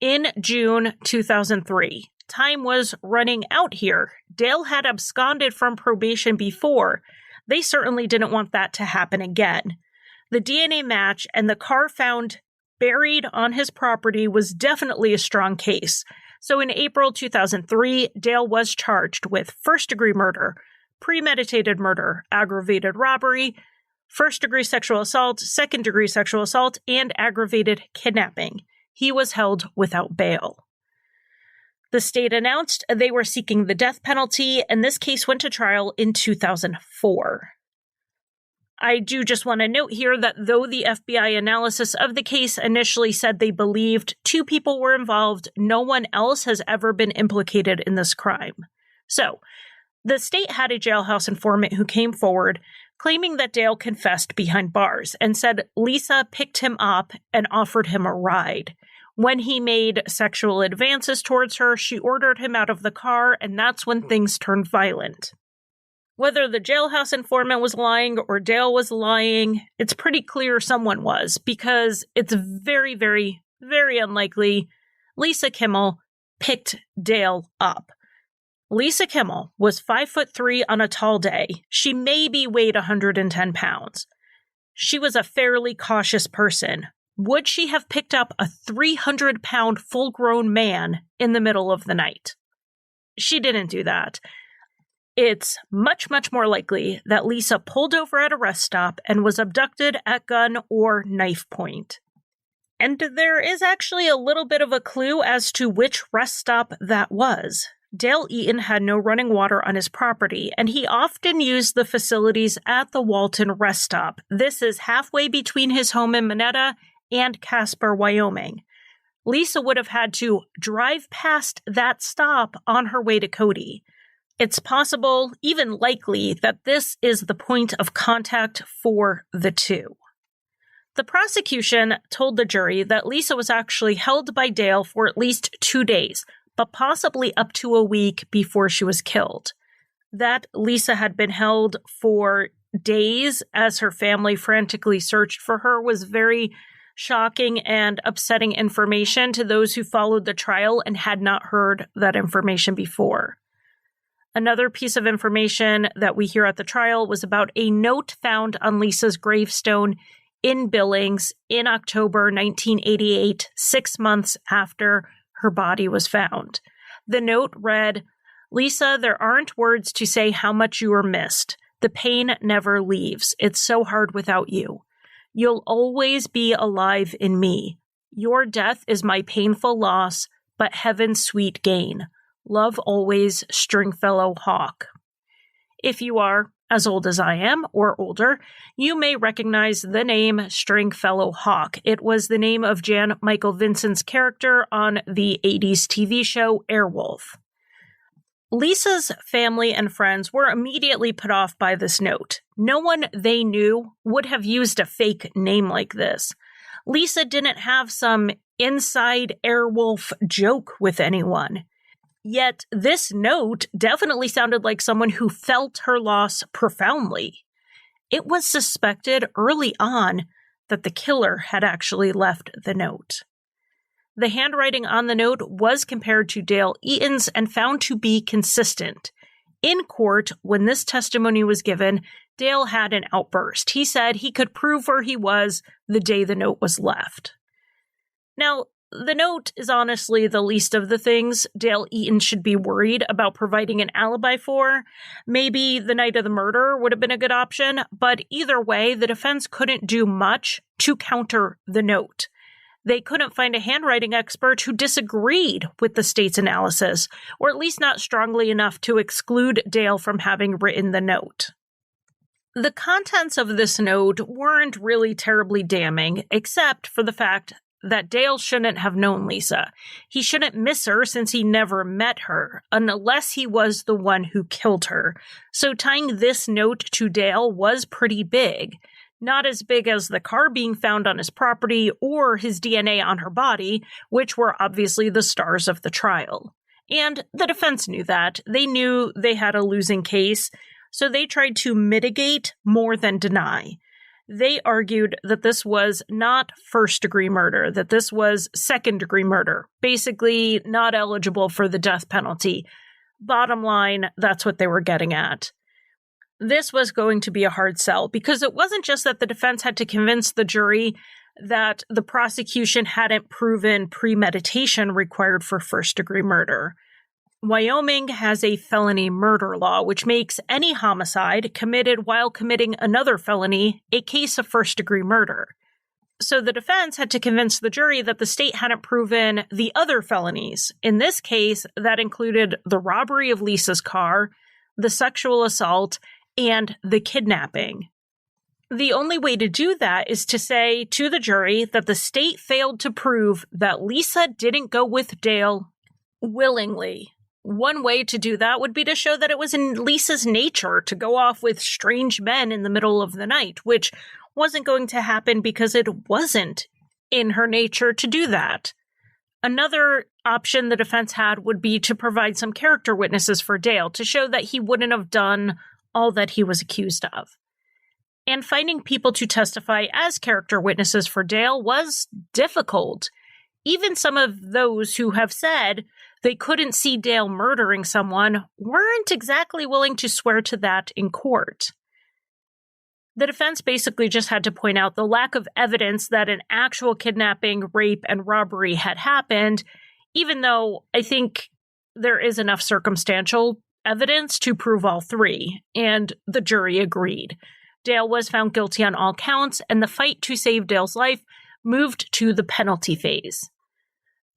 in June 2003. Time was running out here. Dale had absconded from probation before. They certainly didn't want that to happen again. The DNA match and the car found buried on his property was definitely a strong case. So in April 2003, Dale was charged with first-degree murder, premeditated murder, aggravated robbery, first-degree sexual assault, second-degree sexual assault, and aggravated kidnapping. He was held without bail. The state announced they were seeking the death penalty, and this case went to trial in 2004. I do just want to note here that though the FBI analysis of the case initially said they believed 2 people were involved, no one else has ever been implicated in this crime. So, the state had a jailhouse informant who came forward claiming that Dale confessed behind bars and said Lisa picked him up and offered him a ride. When he made sexual advances towards her, she ordered him out of the car, and that's when things turned violent. Whether the jailhouse informant was lying or Dale was lying, it's pretty clear someone was, because it's very, very, very unlikely Lisa Kimmell picked Dale up. Lisa Kimmell was 5'3" on a tall day. She maybe weighed 110 pounds. She was a fairly cautious person. Would she have picked up a 300-pound full-grown man in the middle of the night? She didn't do that. It's much, much more likely that Lisa pulled over at a rest stop and was abducted at gun or knife point. And there is actually a little bit of a clue as to which rest stop that was. Dale Eaton had no running water on his property, and he often used the facilities at the Walton rest stop. This is halfway between his home in Minetta and Casper, Wyoming. Lisa would have had to drive past that stop on her way to Cody. It's possible, even likely, that this is the point of contact for the two. The prosecution told the jury that Lisa was actually held by Dale for at least 2 days, but possibly up to a week before she was killed. That Lisa had been held for days as her family frantically searched for her was very shocking and upsetting information to those who followed the trial and had not heard that information before. Another piece of information that we hear at the trial was about a note found on Lisa's gravestone in Billings in October 1988, 6 months after her body was found. The note read, "Lisa, there aren't words to say how much you are missed. The pain never leaves. It's so hard without you. You'll always be alive in me. Your death is my painful loss, but heaven's sweet gain. Love always, Stringfellow Hawk." If you are as old as I am, or older, you may recognize the name Stringfellow Hawk. It was the name of Jan Michael Vincent's character on the 80s TV show Airwolf. Lisa's family and friends were immediately put off by this note. No one they knew would have used a fake name like this. Lisa didn't have some inside Airwolf joke with anyone. Yet this note definitely sounded like someone who felt her loss profoundly. It was suspected early on that the killer had actually left the note. The handwriting on the note was compared to Dale Eaton's and found to be consistent. In court, when this testimony was given, Dale had an outburst. He said he could prove where he was the day the note was left. Now, the note is honestly the least of the things Dale Eaton should be worried about providing an alibi for. Maybe the night of the murder would have been a good option, but either way, the defense couldn't do much to counter the note. They couldn't find a handwriting expert who disagreed with the state's analysis, or at least not strongly enough to exclude Dale from having written the note. The contents of this note weren't really terribly damning, except for the fact that Dale shouldn't have known Lisa. He shouldn't miss her since he never met her, unless he was the one who killed her. So tying this note to Dale was pretty big. Not as big as the car being found on his property or his DNA on her body, which were obviously the stars of the trial. And the defense knew that. They knew they had a losing case, so they tried to mitigate more than deny. They argued that this was not first-degree murder, that this was second-degree murder, basically not eligible for the death penalty. Bottom line, that's what they were getting at. This was going to be a hard sell because it wasn't just that the defense had to convince the jury that the prosecution hadn't proven premeditation required for first-degree murder. Wyoming has a felony murder law, which makes any homicide committed while committing another felony a case of first-degree murder. So the defense had to convince the jury that the state hadn't proven the other felonies. In this case, that included the robbery of Lisa's car, the sexual assault, and the kidnapping. The only way to do that is to say to the jury that the state failed to prove that Lisa didn't go with Dale willingly. One way to do that would be to show that it was in Lisa's nature to go off with strange men in the middle of the night, which wasn't going to happen because it wasn't in her nature to do that. Another option the defense had would be to provide some character witnesses for Dale to show that he wouldn't have done all that he was accused of. And finding people to testify as character witnesses for Dale was difficult. Even some of those who have said they couldn't see Dale murdering someone weren't exactly willing to swear to that in court. The defense basically just had to point out the lack of evidence that an actual kidnapping, rape, and robbery had happened, even though I think there is enough circumstantial evidence to prove all three, and the jury agreed. Dale was found guilty on all counts, and the fight to save Dale's life moved to the penalty phase.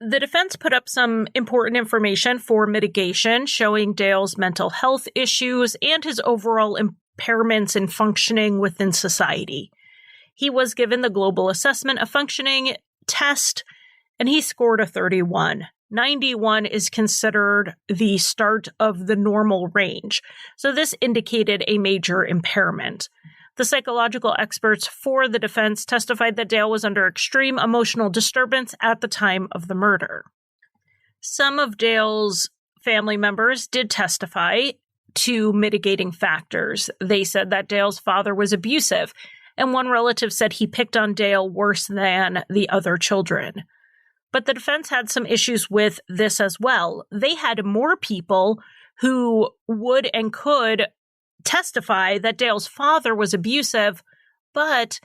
The defense put up some important information for mitigation, showing Dale's mental health issues and his overall impairments in functioning within society. He was given the Global Assessment of Functioning test, and he scored a 31. 91 is considered the start of the normal range, so this indicated a major impairment. The psychological experts for the defense testified that Dale was under extreme emotional disturbance at the time of the murder. Some of Dale's family members did testify to mitigating factors. They said that Dale's father was abusive, and one relative said he picked on Dale worse than the other children. But the defense had some issues with this as well. They had more people who would and could testify that Dale's father was abusive, but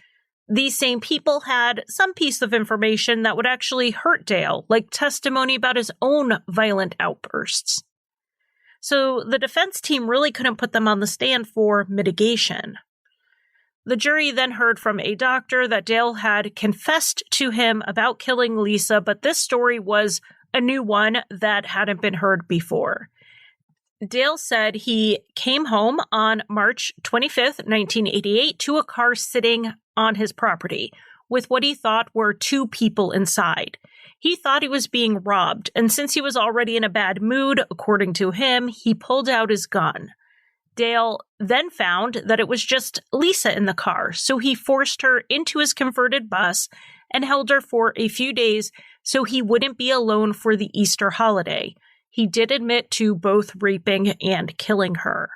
these same people had some piece of information that would actually hurt Dale, like testimony about his own violent outbursts. So the defense team really couldn't put them on the stand for mitigation. The jury then heard from a doctor that Dale had confessed to him about killing Lisa, but this story was a new one that hadn't been heard before. Dale said he came home on March 25th, 1988, to a car sitting on his property with what he thought were two people inside. He thought he was being robbed, and since he was already in a bad mood, according to him, he pulled out his gun. Dale then found that it was just Lisa in the car, so he forced her into his converted bus and held her for a few days so he wouldn't be alone for the Easter holiday. He did admit to both raping and killing her.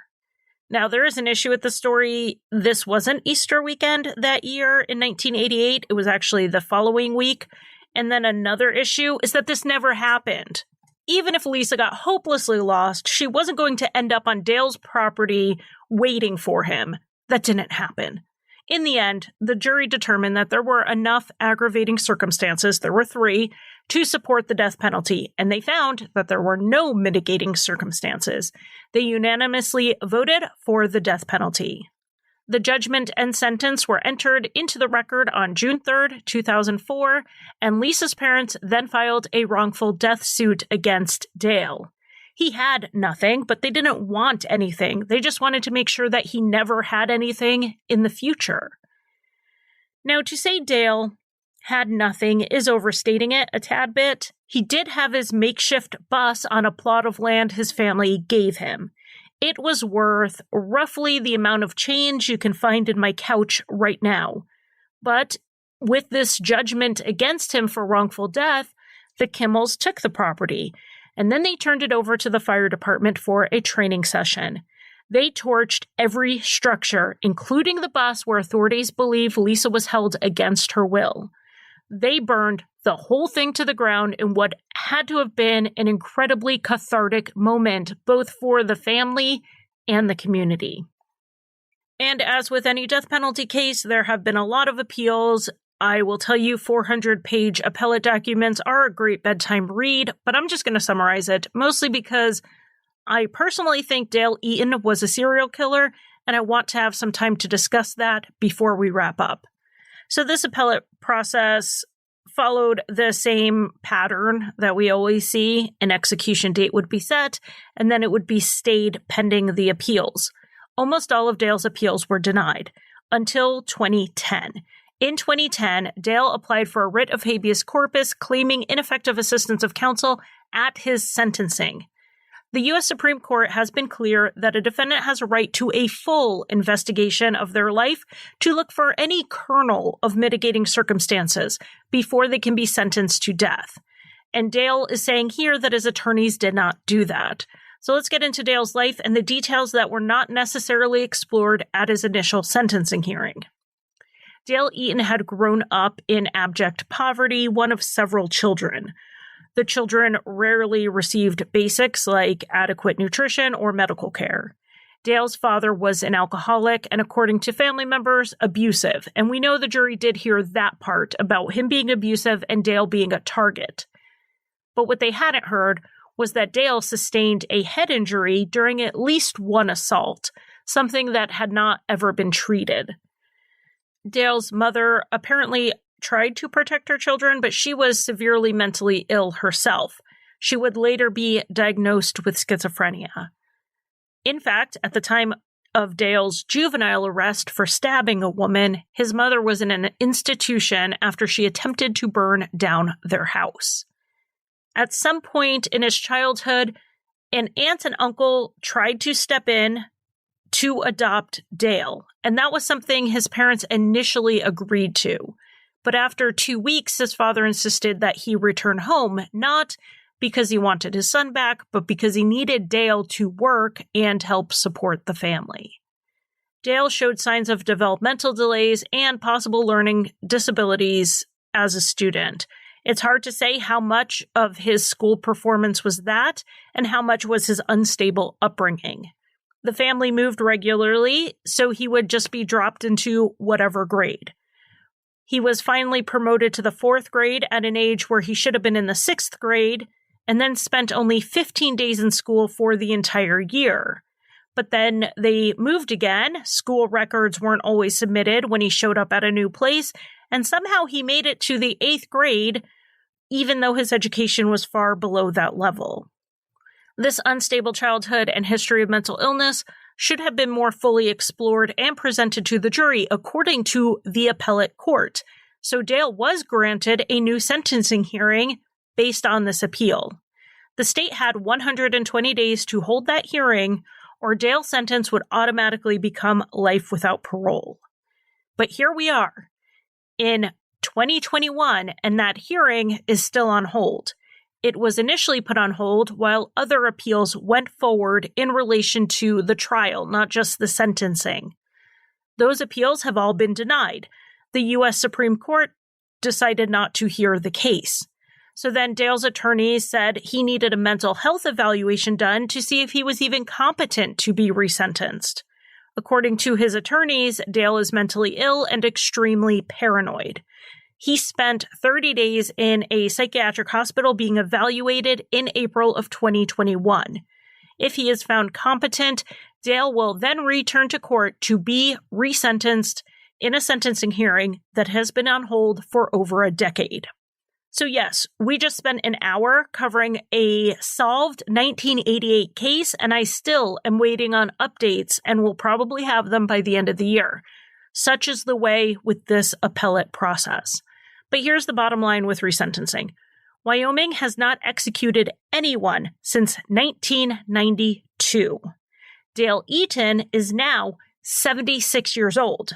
Now, there is an issue with the story. This wasn't Easter weekend that year in 1988. It was actually the following week. And then another issue is that this never happened. Even if Lisa got hopelessly lost, she wasn't going to end up on Dale's property waiting for him. That didn't happen. In the end, the jury determined that there were enough aggravating circumstances, there were 3, to support the death penalty, and they found that there were no mitigating circumstances. They unanimously voted for the death penalty. The judgment and sentence were entered into the record on June 3rd, 2004, and Lisa's parents then filed a wrongful death suit against Dale. He had nothing, but they didn't want anything. They just wanted to make sure that he never had anything in the future. Now, to say Dale had nothing is overstating it a tad bit. He did have his makeshift bus on a plot of land his family gave him. It was worth roughly the amount of change you can find in my couch right now. But with this judgment against him for wrongful death, the Kimmells took the property, and then they turned it over to the fire department for a training session. They torched every structure, including the bus where authorities believe Lisa was held against her will. They burned the whole thing to the ground in what had to have been an incredibly cathartic moment, both for the family and the community. And as with any death penalty case, there have been a lot of appeals. I will tell you 400-page appellate documents are a great bedtime read, but I'm just going to summarize it, mostly because I personally think Dale Eaton was a serial killer, and I want to have some time to discuss that before we wrap up. So this appellate process followed the same pattern that we always see. An execution date would be set, and then it would be stayed pending the appeals. Almost all of Dale's appeals were denied until 2010. In 2010, Dale applied for a writ of habeas corpus claiming ineffective assistance of counsel at his sentencing. The U.S. Supreme Court has been clear that a defendant has a right to a full investigation of their life to look for any kernel of mitigating circumstances before they can be sentenced to death. And Dale is saying here that his attorneys did not do that. So let's get into Dale's life and the details that were not necessarily explored at his initial sentencing hearing. Dale Eaton had grown up in abject poverty, one of several children. The children rarely received basics like adequate nutrition or medical care. Dale's father was an alcoholic and, according to family members, abusive. And we know the jury did hear that part about him being abusive and Dale being a target. But what they hadn't heard was that Dale sustained a head injury during at least one assault, something that had not ever been treated. Dale's mother apparently tried to protect her children, but she was severely mentally ill herself. She would later be diagnosed with schizophrenia. In fact, at the time of Dale's juvenile arrest for stabbing a woman, his mother was in an institution after she attempted to burn down their house. At some point in his childhood, an aunt and uncle tried to step in to adopt Dale, and that was something his parents initially agreed to. But after 2 weeks, his father insisted that he return home, not because he wanted his son back, but because he needed Dale to work and help support the family. Dale showed signs of developmental delays and possible learning disabilities as a student. It's hard to say how much of his school performance was that and how much was his unstable upbringing. The family moved regularly, so he would just be dropped into whatever grade. He was finally promoted to the 4th grade at an age where he should have been in the 6th grade, and then spent only 15 days in school for the entire year. But then they moved again. School records weren't always submitted when he showed up at a new place, and somehow he made it to the 8th grade, even though his education was far below that level. This unstable childhood and history of mental illness should have been more fully explored and presented to the jury, according to the appellate court. So Dale was granted a new sentencing hearing based on this appeal. The state had 120 days to hold that hearing, or Dale's sentence would automatically become life without parole. But here we are in 2021, and that hearing is still on hold. It was initially put on hold while other appeals went forward in relation to the trial, not just the sentencing. Those appeals have all been denied. The U.S. Supreme Court decided not to hear the case. So then Dale's attorneys said he needed a mental health evaluation done to see if he was even competent to be resentenced. According to his attorneys, Dale is mentally ill and extremely paranoid. He spent 30 days in a psychiatric hospital being evaluated in April of 2021. If he is found competent, Dale will then return to court to be resentenced in a sentencing hearing that has been on hold for over a decade. So yes, we just spent an hour covering a solved 1988 case, and I still am waiting on updates and will probably have them by the end of the year. Such is the way with this appellate process. But here's the bottom line with resentencing. Wyoming has not executed anyone since 1992. Dale Eaton is now 76 years old.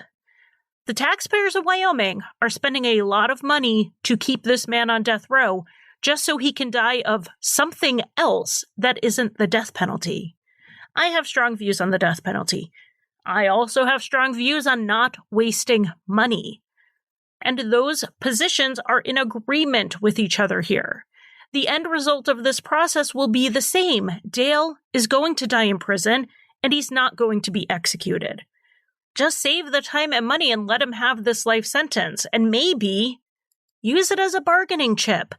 The taxpayers of Wyoming are spending a lot of money to keep this man on death row just so he can die of something else that isn't the death penalty. I have strong views on the death penalty. I also have strong views on not wasting money. And those positions are in agreement with each other here. The end result of this process will be the same. Dale is going to die in prison, and he's not going to be executed. Just save the time and money and let him have this life sentence, and maybe use it as a bargaining chip.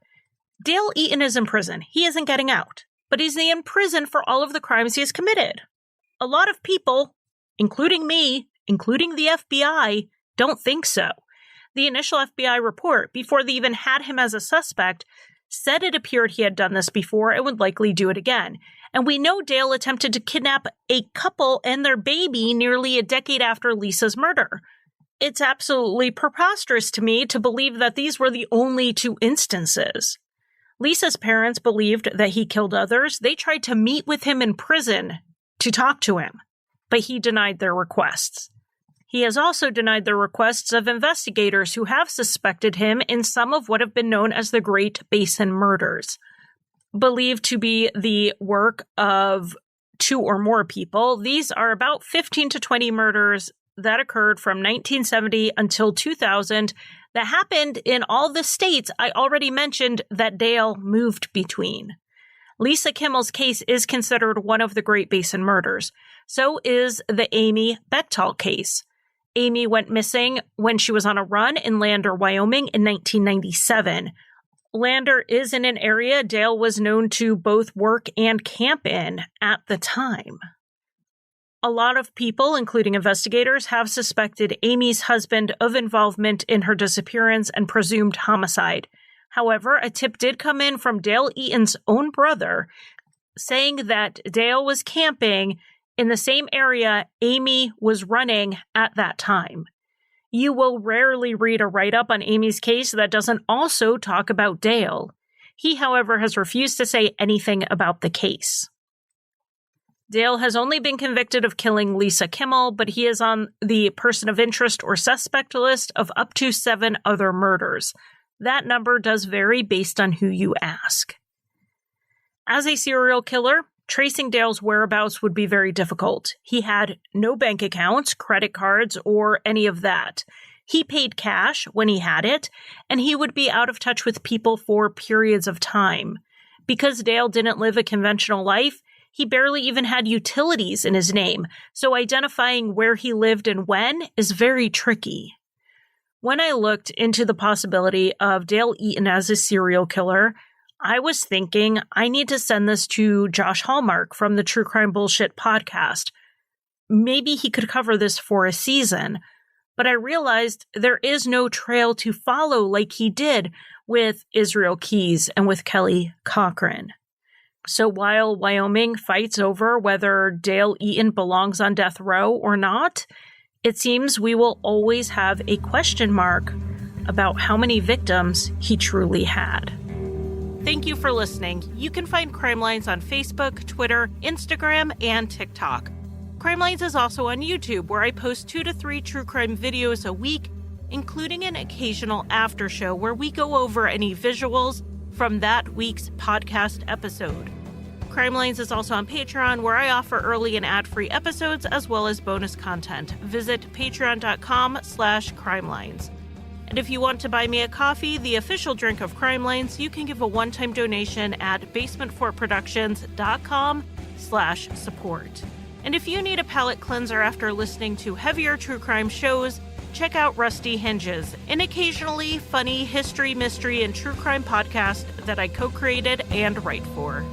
Dale Eaton is in prison. He isn't getting out, but he's in prison for all of the crimes he has committed. A lot of people, including me, including the FBI, don't think so. The initial FBI report, before they even had him as a suspect, said it appeared he had done this before and would likely do it again. And we know Dale attempted to kidnap a couple and their baby nearly a decade after Lisa's murder. It's absolutely preposterous to me to believe that these were the only 2 instances. Lisa's parents believed that he killed others. They tried to meet with him in prison to talk to him, but he denied their requests. He has also denied the requests of investigators who have suspected him in some of what have been known as the Great Basin murders, believed to be the work of 2 or more people. These are about 15 to 20 murders that occurred from 1970 until 2000 that happened in all the states I already mentioned that Dale moved between. Lisa Kimmell's case is considered one of the Great Basin murders. So is the Amy Bechtel case. Amy went missing when she was on a run in Lander, Wyoming in 1997. Lander is in an area Dale was known to both work and camp in at the time. A lot of people, including investigators, have suspected Amy's husband of involvement in her disappearance and presumed homicide. However, a tip did come in from Dale Eaton's own brother saying that Dale was camping in the same area Amy was running at that time. You will rarely read a write-up on Amy's case that doesn't also talk about Dale. He, however, has refused to say anything about the case. Dale has only been convicted of killing Lisa Kimmell, but he is on the person of interest or suspect list of up to 7 other murders. That number does vary based on who you ask. As a serial killer, Tracing Dale's whereabouts would be very difficult. He had no bank accounts, credit cards, or any of that. He paid cash when he had it, and he would be out of touch with people for periods of time. Because Dale didn't live a conventional life, he barely even had utilities in his name, so identifying where he lived and when is very tricky. When I looked into the possibility of Dale Eaton as a serial killer, I was thinking I need to send this to Josh Hallmark from the True Crime Bullshit podcast. Maybe he could cover this for a season, but I realized there is no trail to follow like he did with Israel Keyes and with Kelly Cochran. So while Wyoming fights over whether Dale Eaton belongs on death row or not, it seems we will always have a question mark about how many victims he truly had. Thank you for listening. You can find Crime Lines on Facebook, Twitter, Instagram, and TikTok. Crime Lines is also on YouTube, where I post 2 to 3 true crime videos a week, including an occasional after show where we go over any visuals from that week's podcast episode. Crime Lines is also on Patreon, where I offer early and ad-free episodes as well as bonus content. Visit patreon.com/crimelines. And if you want to buy me a coffee, the official drink of Crime Lines, you can give a one-time donation at basementfortproductions.com/support. And if you need a palate cleanser after listening to heavier true crime shows, check out Rusty Hinges, an occasionally funny history, mystery, and true crime podcast that I co-created and write for.